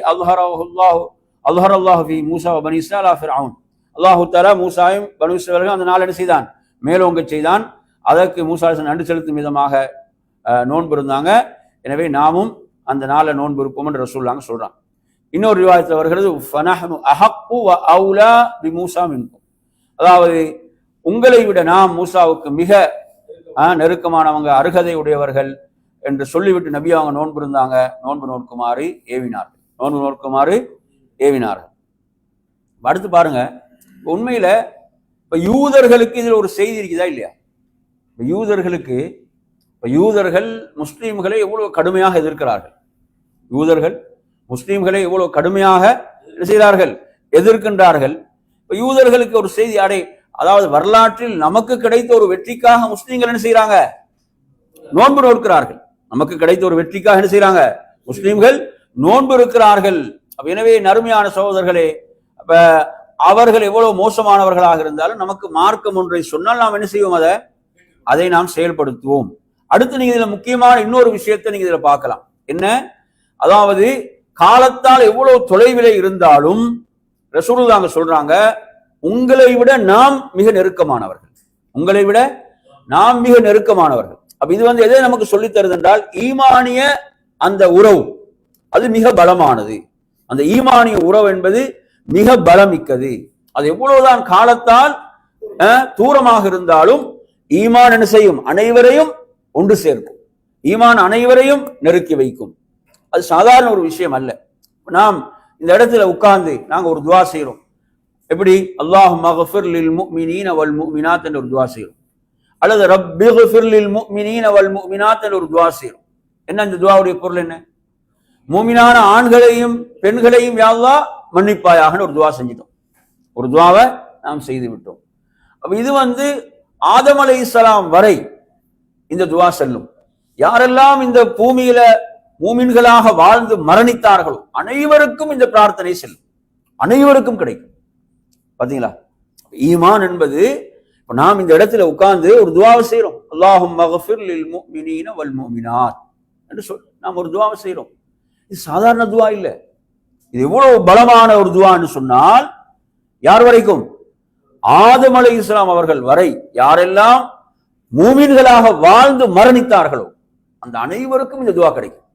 அல்ஹரல்லாஹு ஃபீ மூஸா வ பனீ இஸ்ராயீல் அலா ஃபிர்அவுன், அல்லாஹு தஆலா மூசாவையும் பனூ இஸ்ராயீலையும் அந்த நாள் என்ன செய்தான், மேலோங்க செய்தான். அதற்கு மூசா நன்றி செலுத்தும் விதமாக நோன்பு இருந்தாங்க. எனவே நாமும் அந்த நாளை நோன்பு இருப்போம் என்று ரசூலுல்லாஹ் சொல்றாங்க. இன்னொரு ரிவாயத்தில் வருகிறது, ஃபனஹ்னு அஹக்கு வ அவுலா பி மூஸா மின்கும், அதாவது உங்களை விட நாம் மூசாவுக்கு மிக நெருக்கமானவங்க, அருகதை உடையவர்கள் என்று சொல்லிவிட்டு நபி அவங்க நோன்பு இருந்தாங்க, நோன்பு நோக்குமாறு ஏவினார்கள். அடுத்து பாருங்க, உண்மையில இப்ப யூதர்களுக்கு இதுல ஒரு செய்தி இருக்குதா இல்லையா? யூதர்கள் முஸ்லீம்களை எவ்வளவு கடுமையாக எதிர்க்கிறார்கள். யூதர்கள் முஸ்லீம்களை எவ்வளவு கடுமையாக செய்கிறார்கள், எதிர்க்கின்றார்கள். இப்ப யூதர்களுக்கு ஒரு செய்தி அதாவது வரலாற்றில் நமக்கு கிடைத்த ஒரு வெற்றிக்காக முஸ்லீம்கள் என்ன செய்யறாங்க, நோன்பு நோக்கிறார்கள். நமக்கு கிடைத்த ஒரு வெற்றிக்காக என்ன செய்யறாங்க, முஸ்லீம்கள் நோன்பு இருக்கிறார்கள். எனவே நறுமையான சகோதரர்களே, அப்ப அவர்கள் எவ்வளவு மோசமானவர்களாக இருந்தாலும் நமக்கு மார்க்கம் ஒன்றை சொன்னால் நாம் என்ன செய்வோம், அதை நாம் செயல்படுத்துவோம். அடுத்து நீங்க இதுல முக்கியமான இன்னொரு விஷயத்தை நீங்க இதுல பார்க்கலாம். என்ன, அதாவது காலத்தால் எவ்வளவு தொலைவிலே இருந்தாலும் ரசூலுல்லாஹ் சொல்றாங்க, உங்களை விட நாம் மிக நெருக்கமானவர்கள், உங்களை விட நாம் மிக நெருக்கமானவர்கள். அப்ப இது எதை நமக்கு சொல்லித் தருது என்றால், ஈமானிய அந்த உறவு அது மிக பலமானது. அந்த ஈமானிய உறவு என்பது மிக பலமிக்கது. அது எவ்வளவுதான் காலத்தால் தூரமாக இருந்தாலும் ஈமான் என்ன செய்யும், அனைவரையும் ஒன்று சேர்க்கும். ஈமான் அனைவரையும் நெருக்கி வைக்கும். அது சாதாரண ஒரு விஷயம் அல்ல. நாம் இந்த இடத்துல உட்கார்ந்து நாங்க ஒரு துவா செய்யறோம். எப்படி, அல்லாஹும்ம ஃகிர் லில் முஃமினீன வல் முஃமினாத் என்ற ஒரு துவா செய்யறோம், அல்லது ரப்பிஃகிர் லில் முஃமினீன வல் முஃமினாத் என்ற ஒரு துவா செய்யறோம். என்ன இந்த துவாவுடைய பொருள் என்ன? மூமினான ஆண்களையும் பெண்களையும் யா அல்லாஹ் மன்னிப்பாயாகன்னு ஒரு துவா செஞ்சிட்டோம், ஒரு துவாவை நாம் செய்து விட்டோம். அப்ப இது ஆதம் அலைஹிஸ்ஸலாம் வரை இந்த துவா செல்லும். யாரெல்லாம் இந்த பூமியில மூமின்களாக வாழ்ந்து மரணித்தார்களோ அனைவருக்கும் இந்த பிரார்த்தனை செல்லும், அனைவருக்கும் கிடைக்கும். பாத்தீங்களா, ஈமான் என்பது நாம் இந்த இடத்துல உட்கார்ந்து ஒரு துவாவை செய்யறோம், அல்லாஹும்ம ஃகிர் லில் முஃமினீன வல் முஃமினாத் என்று நாம் ஒரு துவாவை செய்யறோம். இது சாதாரண துவா இல்ல, இது எவ்வளவு பலமான ஒரு துவான்னு சொன்னால், யார் வரைக்கும், ஆதம் அலைஹிஸ்ஸலாம் அவர்கள் வரை யாரெல்லாம் மூமின்களாக வாழ்ந்து மரணித்தார்களோ அந்த அனைவருக்கும் இந்த துவா கிடைக்கும்,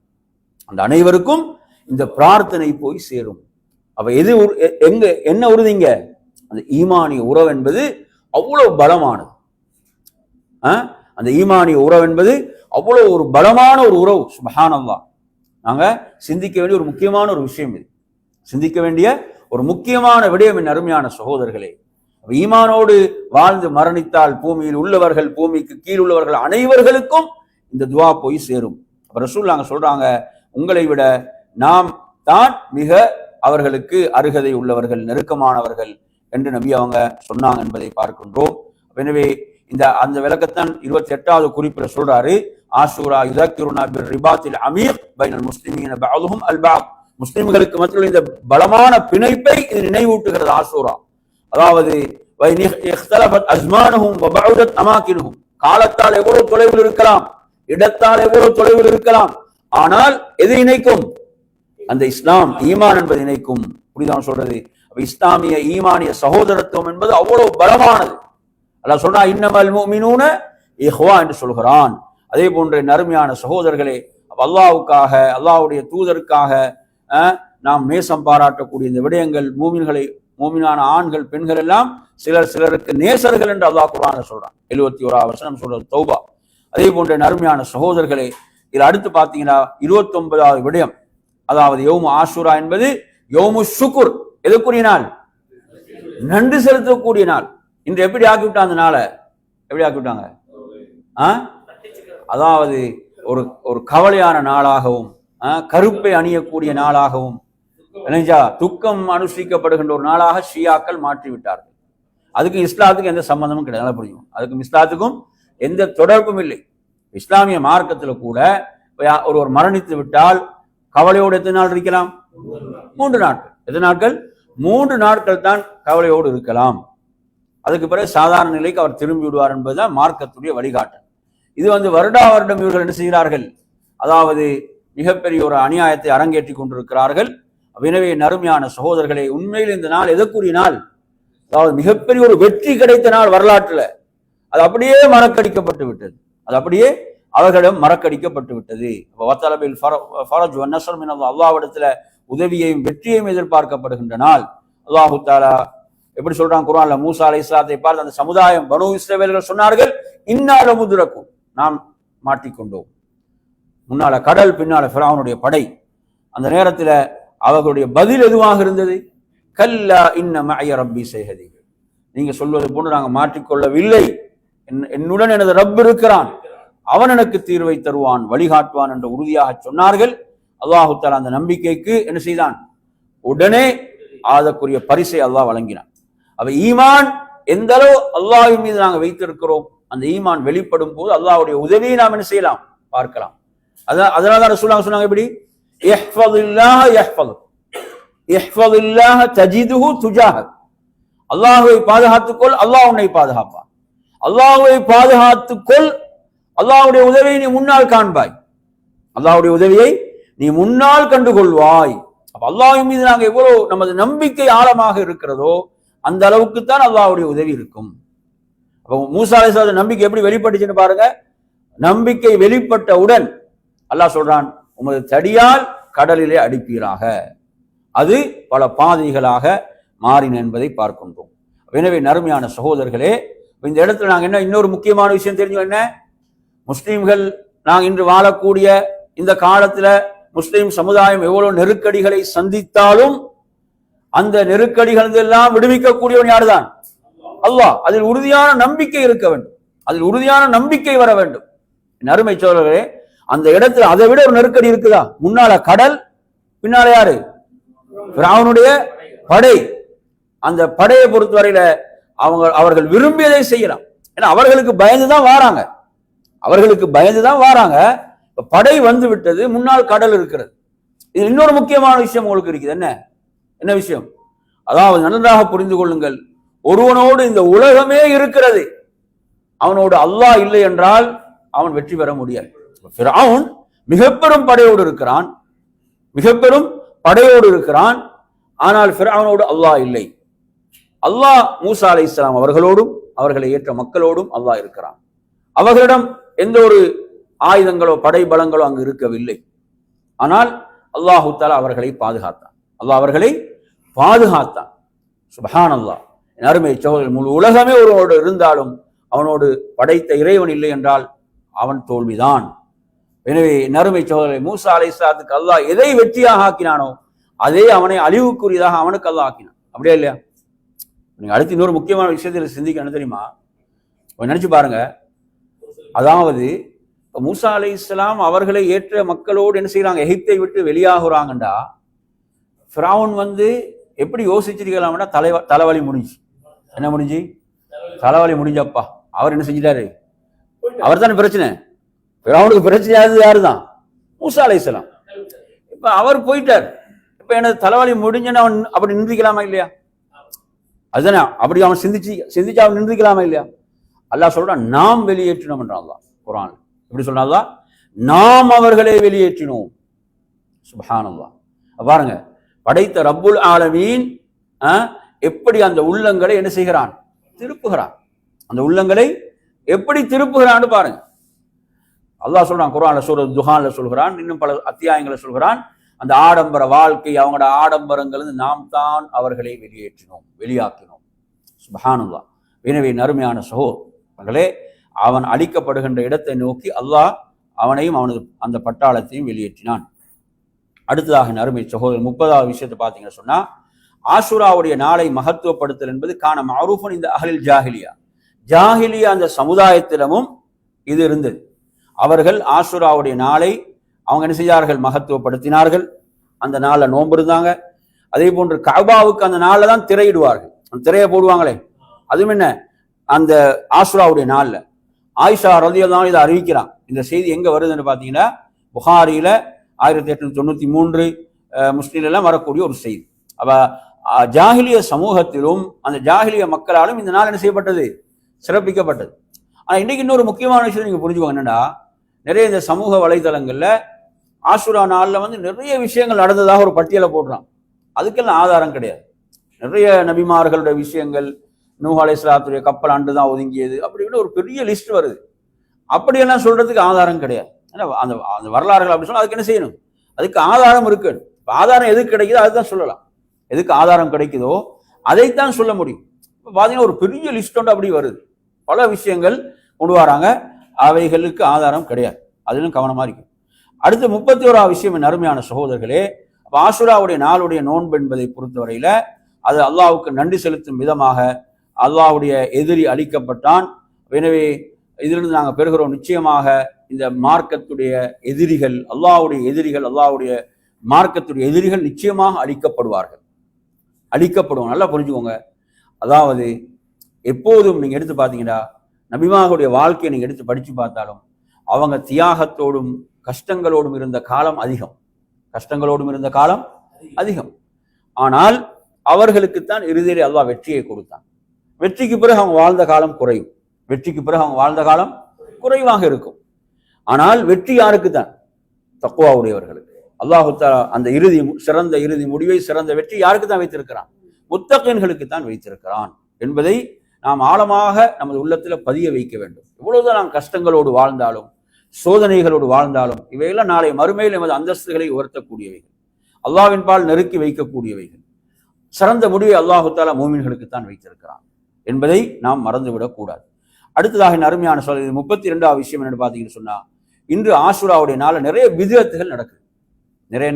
அந்த அனைவருக்கும் இந்த பிரார்த்தனை போய் சேரும். அப்ப எது என்ன உறுதிங்க, அந்த ஈமானிய உறவு என்பது அவ்வளவு பலமானது. அந்த ஈமானிய உறவு என்பது அவ்வளவு ஒரு பலமான ஒரு உறவு. சுப்ஹானல்லாஹ், நாங்க சிந்திக்க வேண்டிய ஒரு முக்கியமான ஒரு விஷயம் இது, சிந்திக்க வேண்டிய ஒரு முக்கியமான விடயம். என் அருமையான சகோதரர்களே, ஈமானோடு வாழ்ந்து மரணித்தால் பூமியில் உள்ளவர்கள், பூமிக்கு கீழ் உள்ளவர்கள் அனைவர்களுக்கும் இந்த துவா போய் சேரும். ரசூலுல்லாஹ் சொல்றாங்க, உங்களை விட நாம் தான் மிக அவர்களுக்கு அருகதை உள்ளவர்கள், நெருக்கமானவர்கள் என்று நபி அவங்க சொன்னாங்க என்பதை பார்க்கின்றோம். எனவே அந்த விளக்கத்தான் 28வது குறிப்பில் சொல்றாரு, ஆஷூரா யுதக்கிருனா பிர் ரிபாத்தில் அமீர் பைனல் முஸ்லிமீன பஅதுஹும் அல் பஅத், முஸ்லிம்களுக்கு மத்தியில் இந்த பலமான பிணைப்பை இது நினைவூட்டுகிறது ஆஷூரா. அதாவது காலத்தால் எவ்வளவு தொலைவில் இருக்கலாம், இடத்தால் எவ்வளவு தொலைவில் இருக்கலாம், ஆனால் எது இணைக்கும், அந்த இஸ்லாம் ஈமான் என்பது இணைக்கும். புரியுதா சொல்றது? இஸ்லாமிய ஈமானிய சகோதரத்துவம் என்பது அவ்வளவு பலமானது. அல்லாஹ் சொல்றா இன்னமல் முஃமினூன இஹ்வா என்று சொல்கிறான். அதே போன்ற நறுமையான சகோதரர்களே, அல்லாஹ்வுக்காக அல்லாஹ்வுடைய தூதருக்காக நாம் நேசம் பாராட்டக்கூடிய இந்த விடயங்கள் மூமின்களை மூமினான ஆண்கள் பெண்கள் எல்லாம் சிலருக்கு நேசர்கள் என்று அல்லாஹ் குர்ஆன்ல சொல்றான். 71வது வசனம் சொல்றது தௌபா. அதே போன்ற நறுமையான சகோதரர்களே, இதில் அடுத்து பார்த்தீங்கன்னா 29வது விடயம், அதாவது யௌமு ஆஷூரா என்பது யௌமு ஷுக்ர், எதுக்குரிய நாள்? நன்றி செலுத்தக்கூடிய நாள். இன்று எப்படி ஆக்கிவிட்டாங்க அந்த நாளை? எப்படி ஆக்கிவிட்டாங்க? அதாவது ஒரு கவலையான நாளாகவும் கருப்பை அணியக்கூடிய நாளாகவும் துக்கம் அனுஷ்டிக்கப்படுகின்ற ஒரு நாளாக ஷியாக்கள் மாற்றி விட்டார்கள். அதுக்கு இஸ்லாத்துக்கும் எந்த சம்பந்தமும் கிடையாது. நல்லா புரியும். அதுக்கும் இஸ்லாத்துக்கும் எந்த தொடர்பும் இல்லை. இஸ்லாமிய மார்க்கத்தில் கூட ஒருவர் மரணித்து விட்டால் கவலையோடு எத்தனை நாள் இருக்கலாம்? 3 நாட்கள். எத்தனை நாட்கள்? 3 நாட்கள் தான் கவலையோடு இருக்கலாம். அதுக்கு பிறகு சாதாரண நிலைக்கு அவர் திரும்பி விடுவார் என்பதுதான் மார்க்கத்துடைய வழிகாட்டல். இது வருடா வருடம் இவர்கள் என்ன செய்கிறார்கள்? அதாவது மிகப்பெரிய ஒரு அநியாயத்தை அரங்கேற்றி கொண்டிருக்கிறார்கள். எனவே நறுமையான சகோதரர்களே, உண்மையில் இந்த நாள் எதற்குரிய நாள்? அதாவது மிகப்பெரிய ஒரு வெற்றி கிடைத்த நாள் வரலாற்றுல. அது அப்படியே மறக்கடிக்கப்பட்டு விட்டது. அது அப்படியே அவர்களிடம் மறக்கடிக்கப்பட்டு விட்டது. அல்லாஹ்விடத்துல உதவியையும் வெற்றியையும் எதிர்பார்க்கப்படுகின்ற நாள். அல்லாஹு தஆலா எப்படி சொல்றான் குர்ஆன்ல? மூசா அலைஹிஸ்ஸலாத்தை பார்த்து அந்த சமுதாயம் பனூ இஸ்ரவேலர்கள் சொன்னார்கள், இன்னா லமுதுரக்கும், நாம் மாட்டிக்கொண்டோம். முன்னால கடல், பின்னால ஃபிரௌனுடைய படை. அந்த நேரத்தில் அவர்களுடைய பதில் எதுவாக இருந்தது? கல்லா இன்ன மஅய ரப்பி ஸயஹதீன், நீங்க சொல்வது போன்று நாங்கள் மாற்றிக்கொள்ளவில்லை, என்னுடன் எனது ரப் இருக்கிறான், அவன் எனக்கு தீர்வை தருவான், வழிகாட்டுவான் என்று உறுதியாக சொன்னார்கள். அல்லாஹு தஆலா அந்த நம்பிக்கைக்கு என்ன செய்தான்? உடனே அதற்குரிய பரிசை அல்லாஹ் வழங்கினான். அவ ஈமான் எந்த அளவு அல்லாஹ்வின் மீது நாங்கள் வைத்திருக்கிறோம், அந்த ஈமான் வெளிப்படும் போது அல்லாஹ்வுடைய உதவியை நாம் என்ன செய்யலாம்? பார்க்கலாம். அதனால தான் ரசூலுல்லாஹ் சொன்னாங்க, எப்படி? இஹ்ஃபதில்லாஹ யஹ்ஃபதுக், இஹ்ஃபதில்லாஹ தஜிதுஹு துஜாஹக், அல்லாஹ்வை பாதுகாத்துக்கொள், அல்லாஹ் உன்னை பாதுகாப்பான். அல்லாஹ்வை பாதுகாத்துக்கொள், அல்லாஹ்வுடைய உதவியை நீ முன்னால் காண்பாய், அல்லாஹ்வுடைய உதவியை நீ முன்னால் கண்டுகொள்வாய். அப்ப அல்லாஹ்வின் மீது நாங்கள் எவ்வளவு நமது நம்பிக்கை ஆழமாக இருக்கிறதோ அந்த அளவுக்கு தான் அல்லாஹ்வுடைய உதவி இருக்கும். அப்ப மூசா அலைஹிஸ்ஸலாம் நம்பிக்கை எப்படி வெளிப்பட்டுச்சுன்னு பாருங்க. நம்பிக்கை வெளிப்பட்டவுடன் அல்லாஹ் சொல்றான், உமது தடியால் கடலிலே அடிப்பீராக. அது பல பாதைகளாக மாறின என்பதை பார்க்கின்றோம். எனவே நறுமையான சகோதரர்களே, இந்த இடத்துல நாங்கள் இன்னொரு முக்கியமான விஷயம் தெரிஞ்சோம். என்ன? முஸ்லீம்கள் நாங்கள் இன்று வாழக்கூடிய இந்த காலத்துல முஸ்லீம் சமுதாயம் எவ்வளவு நெருக்கடிகளை சந்தித்தாலும் அந்த நெருக்கடிகள் எல்லாம் விடுவிக்கக்கூடியவன் யாருதான்? அல்லாஹ். அதில் உறுதியான நம்பிக்கை இருக்க வேண்டும், அதில் உறுதியான நம்பிக்கை வர வேண்டும். நறுமை சோழர்களே, அந்த இடத்துல அதை விட ஒரு நெருக்கடி இருக்குதா? முன்னால கடல், பின்னால யாரு? ஃபிரௌனுடைய படை. அந்த படையை பொறுத்தவரையில அவர்கள் விரும்பியதை செய்யலாம். ஏன்னா அவர்களுக்கு பயந்துதான் வாராங்க, அவர்களுக்கு பயந்துதான் வாராங்க. படை வந்து விட்டது, முன்னால் கடல் இருக்கிறது. இது இன்னொரு முக்கியமான விஷயம் உங்களுக்கு இருக்குது. என்ன விஷயம்? அதாவது நன்றாக புரிந்து கொள்ளுங்கள், ஒருவனோடு இந்த உலகமே இருக்கிறது, அவனோடு அல்லாஹ் இல்லை என்றால் அவன் வெற்றி பெற முடியாது. ஃபிரௌன் மிக பெரும் படையோடு இருக்கிறான், மிக பெரும் படையோடு இருக்கிறான். ஆனால் ஃபிரௌனோடு அல்லாஹ் இல்லை. அல்லாஹ் மூசா அலைஹிஸ்ஸலாம் அவர்களோடும் அவர்களை ஏற்ற மக்களோடும் அல்லாஹ் இருக்கிறான். அவர்களிடம் எந்த ஒரு ஆயுதங்களோ படை பலங்களோ அங்கு இருக்கவில்லை. ஆனால் அல்லாஹு தஆலா அவர்களை பாதுகாத்தான், அல்லாஹ் அவர்களை பாதுகாத்தான். சுப்ஹானல்லாஹ். அருமை சகோதரர்களே, முழு உலகமே ஒருவனோடு இருந்தாலும் அவனோடு படைத்த இறைவன் இல்லை என்றால் அவன் தோல்விதான். எனவே நறுமை சகோதரர்களே, மூசா அலைஹிஸ்ஸலாத்துக்கு அல்லாஹ் எதை வெற்றியாக ஆக்கினானோ அதே அவனை அழிவுக்குரியதாக அவனுக்கு அல்லாஹ் ஆக்கினான். அப்படியே இல்லையா? நீங்க அடுத்து இன்னொரு முக்கியமான விஷயத்தில் சிந்திக்க என்ன தெரியுமா? நினைச்சு பாருங்க. அதாவது மூசா அலைஹிஸ்ஸலாம் அவர்களை ஏற்ற மக்களோடு என்ன செய்யறாங்க? எகிப்தை விட்டு வெளியாகுறாங்கண்டா ஃபிரௌன் எப்படி யோசிச்சிருக்கலாம்னா தலைவலி முடிஞ்சு. என்ன முடிஞ்சு? தலைவலி முடிஞ்சப்பா. அவர் என்ன செஞ்சிட்டாரு? அவர் தானே பிரச்சனை. ஃபிரௌனுக்கு பிரச்சனை யாருதான்? மூசா அலைஹிஸ்ஸலாம். இப்ப அவர் போயிட்டார். இப்ப எனது தலைவலி முடிஞ்சுன்னு அவன் அப்படி நின்றுக்கலாமா இல்லையா? அதுதானே. அப்படி அவன் சிந்திச்சு அவன் நின்றுக்கலாமா இல்லையா? அல்லாஹ் சொல்றான், நாம் வெளியேற்றினோம் என்றான் அல்லாஹ் குர்ஆன். எப்படி சொல்றான் அல்லாஹ்? நாம் அவர்களை வெளியேற்றினோம். சுப்ஹானல்லாஹ். பாருங்க, படைத்த ரப்புல் ஆலமீன் எப்படி அந்த உள்ளங்களை என்ன செய்கிறான்? திருப்புகிறான். அந்த உள்ளங்களை எப்படி திருப்புகிறான்னு பாருங்க. அல்லாஹ் சொல்றான் குர்ஆன்ல, சூரத் துஹான்ல சொல்கிறான், இன்னும் பல அத்தியாயங்களை சொல்கிறான், அந்த ஆடம்பர வாழ்க்கை, அவங்களோட ஆடம்பரங்கள் நாம் தான் அவர்களை வெளியாக்கினோம். சுப்ஹானல்லாஹ். எனவே அருமையான சகோதரர்களே, அவன் அழிக்கப்படுகின்ற இடத்தை நோக்கி அல்லாஹ் அவனையும் அவனது அந்த பட்டாளத்தையும் வெளியேற்றினான். அடுத்ததாக அருமை சகோதரர் 30வது விஷயத்தை பார்த்தீங்கன்னு சொன்னா, ஆஷுராவுடைய நாளை மகத்துவப்படுத்தல் என்பது கான மஅரூஃபன் இந்த அஹ்லில் ஜாஹிலியா அந்த சமுதாயத்திடமும் இது இருந்தது. அவர்கள் ஆஷுராவுடைய நாளை அவங்க என்ன செய்தார்கள்? மகத்துவப்படுத்தினார்கள். அந்த நாளில் நோன்பு இருந்தாங்க. அதே போன்று கஅபாவுக்கு அந்த நாளில் தான் திரையிடுவார்கள். அந்த திரையை போடுவாங்களே, அதுவும் என்ன அந்த ஆஷுராவுடைய நாளில். ஆயிஷா ரலியல்லாஹு அன்ஹா இதை அறிவிக்கிறான். இந்த செய்தி எங்க வருதுன்னு பார்த்தீங்கன்னா, புகாரியில 1893, முஸ்லிம் எல்லாம் வரக்கூடிய ஒரு செய்தி. அப்ப ஜாஹிலிய சமூகத்திலும் அந்த ஜாஹிலிய மக்களாலும் இந்த நாள் என்ன செய்யப்பட்டது? சிறப்பிக்கப்பட்டது. ஆனா இன்னைக்கு இன்னொரு முக்கியமான விஷயம் நீங்க புரிஞ்சுக்கோங்க. என்னன்னா, நிறைய இந்த சமூக வலைதளங்கள்ல ஆஷுரா நாள்ல நிறைய விஷயங்கள் நடந்ததாக ஒரு பட்டியலை போடுறான். அதுக்கெல்லாம் ஆதாரம் கிடையாது. நிறைய நபிமார்களுடைய விஷயங்கள், நூஹ் அலைஹிஸ்ஸலாத்துடைய கப்பல் அண்டுதான் ஒதுங்கியது, அப்படின்னு ஒரு பெரிய லிஸ்ட் வருது. அப்படியெல்லாம் சொல்றதுக்கு ஆதாரம் கிடையாது. அந்த அந்த வரலாறுகள் அப்படி சொன்னா அதுக்கு என்ன செய்யணும்? அதுக்கு ஆதாரம் இருக்கு. ஆதாரம் எதுக்கு கிடைக்குதோ அதுதான் சொல்லலாம். எதுக்கு ஆதாரம் கிடைக்குதோ அதைத்தான் சொல்ல முடியும். இப்போ பார்த்தீங்கன்னா ஒரு பெரிய லிஸ்ட் ஒன்று அப்படி வருது. பல விஷயங்கள் கொண்டு வராங்க, அவைகளுக்கு ஆதாரம் கிடையாது. அதிலும் கவனமா இருக்கு. அடுத்து 31வது விஷயம், என் அருமையான சகோதரர்களே, ஆஷுராவுடைய நாளுடைய நோன்பு என்பதை பொறுத்தவரையில அது அல்லாஹ்வுக்கு நன்றி செலுத்தும் விதமாக அல்லாஹ்வுடைய எதிரி அழிக்கப்பட்டான். எனவே இதிலிருந்து நாங்கள் பெறுகிறோம், நிச்சயமாக இந்த மார்க்கத்துடைய எதிரிகள், அல்லாஹ்வுடைய எதிரிகள், அல்லாஹ்வுடைய மார்க்கத்துடைய எதிரிகள் நிச்சயமாக அழிக்கப்படுவார்கள். நல்லா புரிஞ்சுக்கோங்க. அதாவது எப்போதும் நீங்க எடுத்து பார்த்தீங்கன்னா, நபிமார்களுடைய வாழ்க்கையை நீங்க எடுத்து படிச்சு பார்த்தாலும் அவங்க தியாகத்தோடும் கஷ்டங்களோடும் இருந்த காலம் அதிகம். ஆனால் அவர்களுக்குத்தான் இறுதியில் அல்லாஹ் வெற்றியை கொடுத்தான். வெற்றிக்கு பிறகு அவங்க வாழ்ந்த காலம் குறைவாக இருக்கும். ஆனால் வெற்றி யாருக்கு தான்? தக்வா உடையவர்களுக்கு. அல்லாஹு தஆலா அந்த சிறந்த இறுதி முடிவை, சிறந்த வெற்றி யாருக்கு தான் வைத்திருக்கிறான்? முத்தகீன்களுக்கு தான் வைத்திருக்கிறான் என்பதை நாம் ஆழமாக நமது உள்ளத்தில் பதிய வைக்க வேண்டும். எவ்வளவுதான் நாம் கஷ்டங்களோடு வாழ்ந்தாலும், சோதனைகளோடு வாழ்ந்தாலும், இவையெல்லாம் நாளை மறுமையில் எமது அந்தஸ்துகளை உயர்த்தக்கூடியவைகள், அல்லாஹ்வின் பால் நெருக்கி வைக்கக்கூடியவைகள். சிறந்த முடிவை அல்லாஹு தஆலா மூமின்களுக்கு தான் வைத்திருக்கிறான் என்பதை நாம் மறந்துவிடக் கூடாது. அடுத்ததாக அருமையான 32வது விஷயம் என்னன்னு பார்த்தீங்கன்னு சொன்னா, இன்று ஆஷுராவுடைய நாள் நிறைய பித்அத்துகள் நடக்குது. நிறைய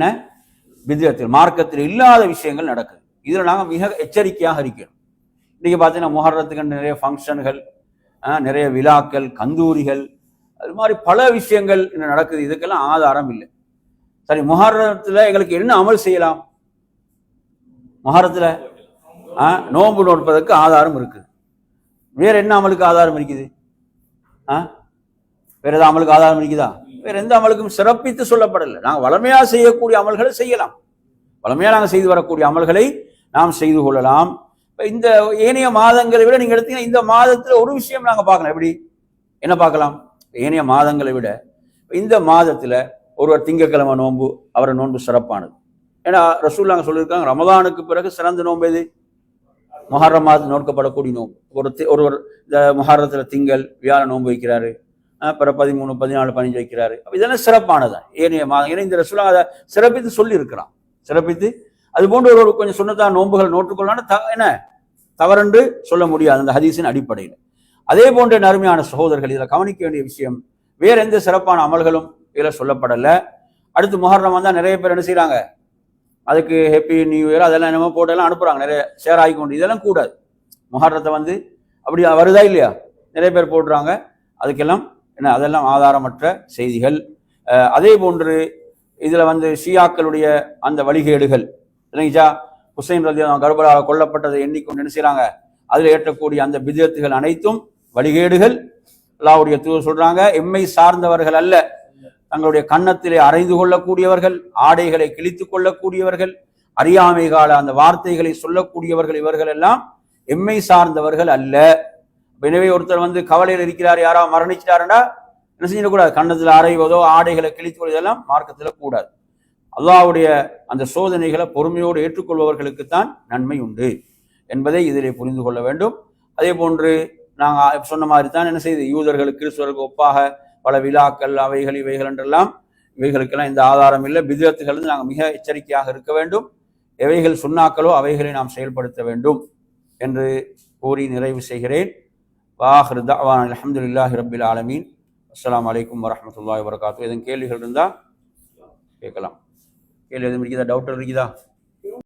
பித்அத்துகள், மார்க்கத்தில் இல்லாத விஷயங்கள் நடக்குது. இதில் நாங்கள் மிக எச்சரிக்கையாக இருக்கிறோம். இன்னைக்கு பார்த்தீங்கன்னா முஹர்ரத்துக்கு நிறைய ஃபங்க்ஷன்கள், நிறைய விழாக்கள், கந்தூரிகள், அது மாதிரி பல விஷயங்கள் இன்னும் நடக்குது. இதுக்கெல்லாம் ஆதாரம் இல்லை. சரி, முஹர்ரத்தில் எங்களுக்கு என்ன அமல் செய்யலாம்? முஹர்ரத்தில் நோன்பு நோட்பதற்கு ஆதாரம் இருக்குது. வேற என்ன அமலுக்கு ஆதாரம் இருக்குது? வேற ஏதாவது அமலுக்கு ஆதாரம் இருக்குதா? வேற எந்த அமலுக்கும் சிறப்பித்து சொல்லப்படலை. நாங்கள் வளமையாக செய்யக்கூடிய அமல்களை செய்யலாம். வளமையாக நாங்கள் செய்து வரக்கூடிய அமல்களை நாம் செய்து கொள்ளலாம். இந்த ஏனைய மாதங்களை விட நீங்க எடுத்தீங்கன்னா இந்த மாதத்துல ஒரு விஷயம் நாங்கள் பார்க்கலாம். எப்படி என்ன பார்க்கலாம்? ஏனைய மாதங்களை விட இந்த மாதத்துல ஒருவர் திங்கக்கிழமை நோன்பு, அவரை நோன்பு சிறப்பானது. ஏன்னா ரசூலுல்லாஹ் சொல்லியிருக்காங்க, ரமதானுக்கு பிறகு சிறந்த நோன்பு எது? முஹர்ரம் மாதம் நோக்கப்படக்கூடிய நோன்பு. ஒருவர் இந்த முஹர்ரத்துல திங்கள் வியாழன் நோன்பு வைக்கிறாரு, பிற 13, 14, 15 வைக்கிறாரு. இதெல்லாம் சிறப்பானதான் ஏனைய மாதம். ஏன்னா இந்த ரசூலுல்லாஹ் அதை சிறப்பித்து சொல்லி இருக்கிறான். சிறப்பித்து அது போன்று ஒரு கொஞ்சம் சொன்னதான் நோன்புகள் நோட்டுக்கொள்ளான என்ன தவறென்று சொல்ல முடியாது அந்த ஹதீஸின் அடிப்படையில். அதே போன்ற அருமையான சகோதரர்கள், இதில் கவனிக்க வேண்டிய விஷயம், வேற எந்த சிறப்பான அமல்களும் இதில் சொல்லப்படலை. அடுத்து முஹர்ரம் வந்தால் நிறைய பேர் என்ன செய்யறாங்க? அதுக்கு ஹேப்பி நியூ இயர் அதெல்லாம் என்னமோ போட்டெல்லாம் அனுப்புறாங்க, நிறைய ஷேர் ஆகிக்கொண்டு. இதெல்லாம் கூடாது. முஹர்ரத்தை அப்படி வருதா இல்லையா? நிறைய பேர் போடுறாங்க. அதுக்கெல்லாம் என்ன, அதெல்லாம் ஆதாரமற்ற செய்திகள். அதே போன்று இதுல ஷியாக்களுடைய அந்த வழிகேடுகள் இல்லைங்களா, ஹுசைன் ரலியல்லாஹு கர்பலாவில் கொல்லப்பட்டதை எண்ணிக்கொண்டு என்ன செய்யறாங்க? அதுல ஏற்றக்கூடிய அந்த பித்அத்துகள் அனைத்தும் வழிகேடுகள். அல்லாஹ்வுடைய தூதர் சொல்றாங்க, எம்மை சார்ந்தவர்கள் அல்ல, தங்களுடைய கன்னத்திலே அரைந்து கொள்ளக்கூடியவர்கள், ஆடைகளை கிழித்துக் கொள்ளக்கூடியவர்கள், அறியாமை கால அந்த வார்த்தைகளை சொல்லக்கூடியவர்கள், இவர்கள் எல்லாம் எம்மை சார்ந்தவர்கள் அல்ல. எனவே ஒருத்தர் கவலையில் இருக்கிறார், யாராவது மரணிச்சிட்டாருன்னா என்ன செஞ்சிடக்கூடாது? கன்னத்தில் அறைவதோ ஆடைகளை கிழித்து கொள்வதெல்லாம் மார்க்கத்தில் கூடாது. அல்லாஹ்வுடைய அந்த சோதனைகளை பொறுமையோடு ஏற்றுக்கொள்பவர்களுக்குத்தான் நன்மை உண்டு என்பதை இதிலே புரிந்து கொள்ள வேண்டும். அதே போன்று நாங்கள் சொன்ன மாதிரி தான் என்ன செய்து யூதர்களுக்கு கிறிஸ்தவர்களுக்கு ஒப்பாக பல விழாக்கள் அவைகள் இவைகள் என்றெல்லாம் இவைகளுக்கெல்லாம் இந்த ஆதாரம் இல்லை. பித்அத்துகள் நாங்கள் மிக எச்சரிக்கையாக இருக்க வேண்டும். எவைகள் சுன்னாக்களோ அவைகளை நாம் செயல்படுத்த வேண்டும் என்று கூறி நிறைவு செய்கிறேன். வாஹிரு தஅவானா அல்ஹம்துலில்லாஹி ரப்பில் ஆலமீன். அஸ்ஸலாமு அலைக்கும் வரஹ்மத்துல்லாஹி வபரகாத்துஹு. எதுவும் கேள்விகள் இருந்தால் கேட்கலாம். கேள்வி எதுவும் இருக்குதா? டவுட் இருக்குதா?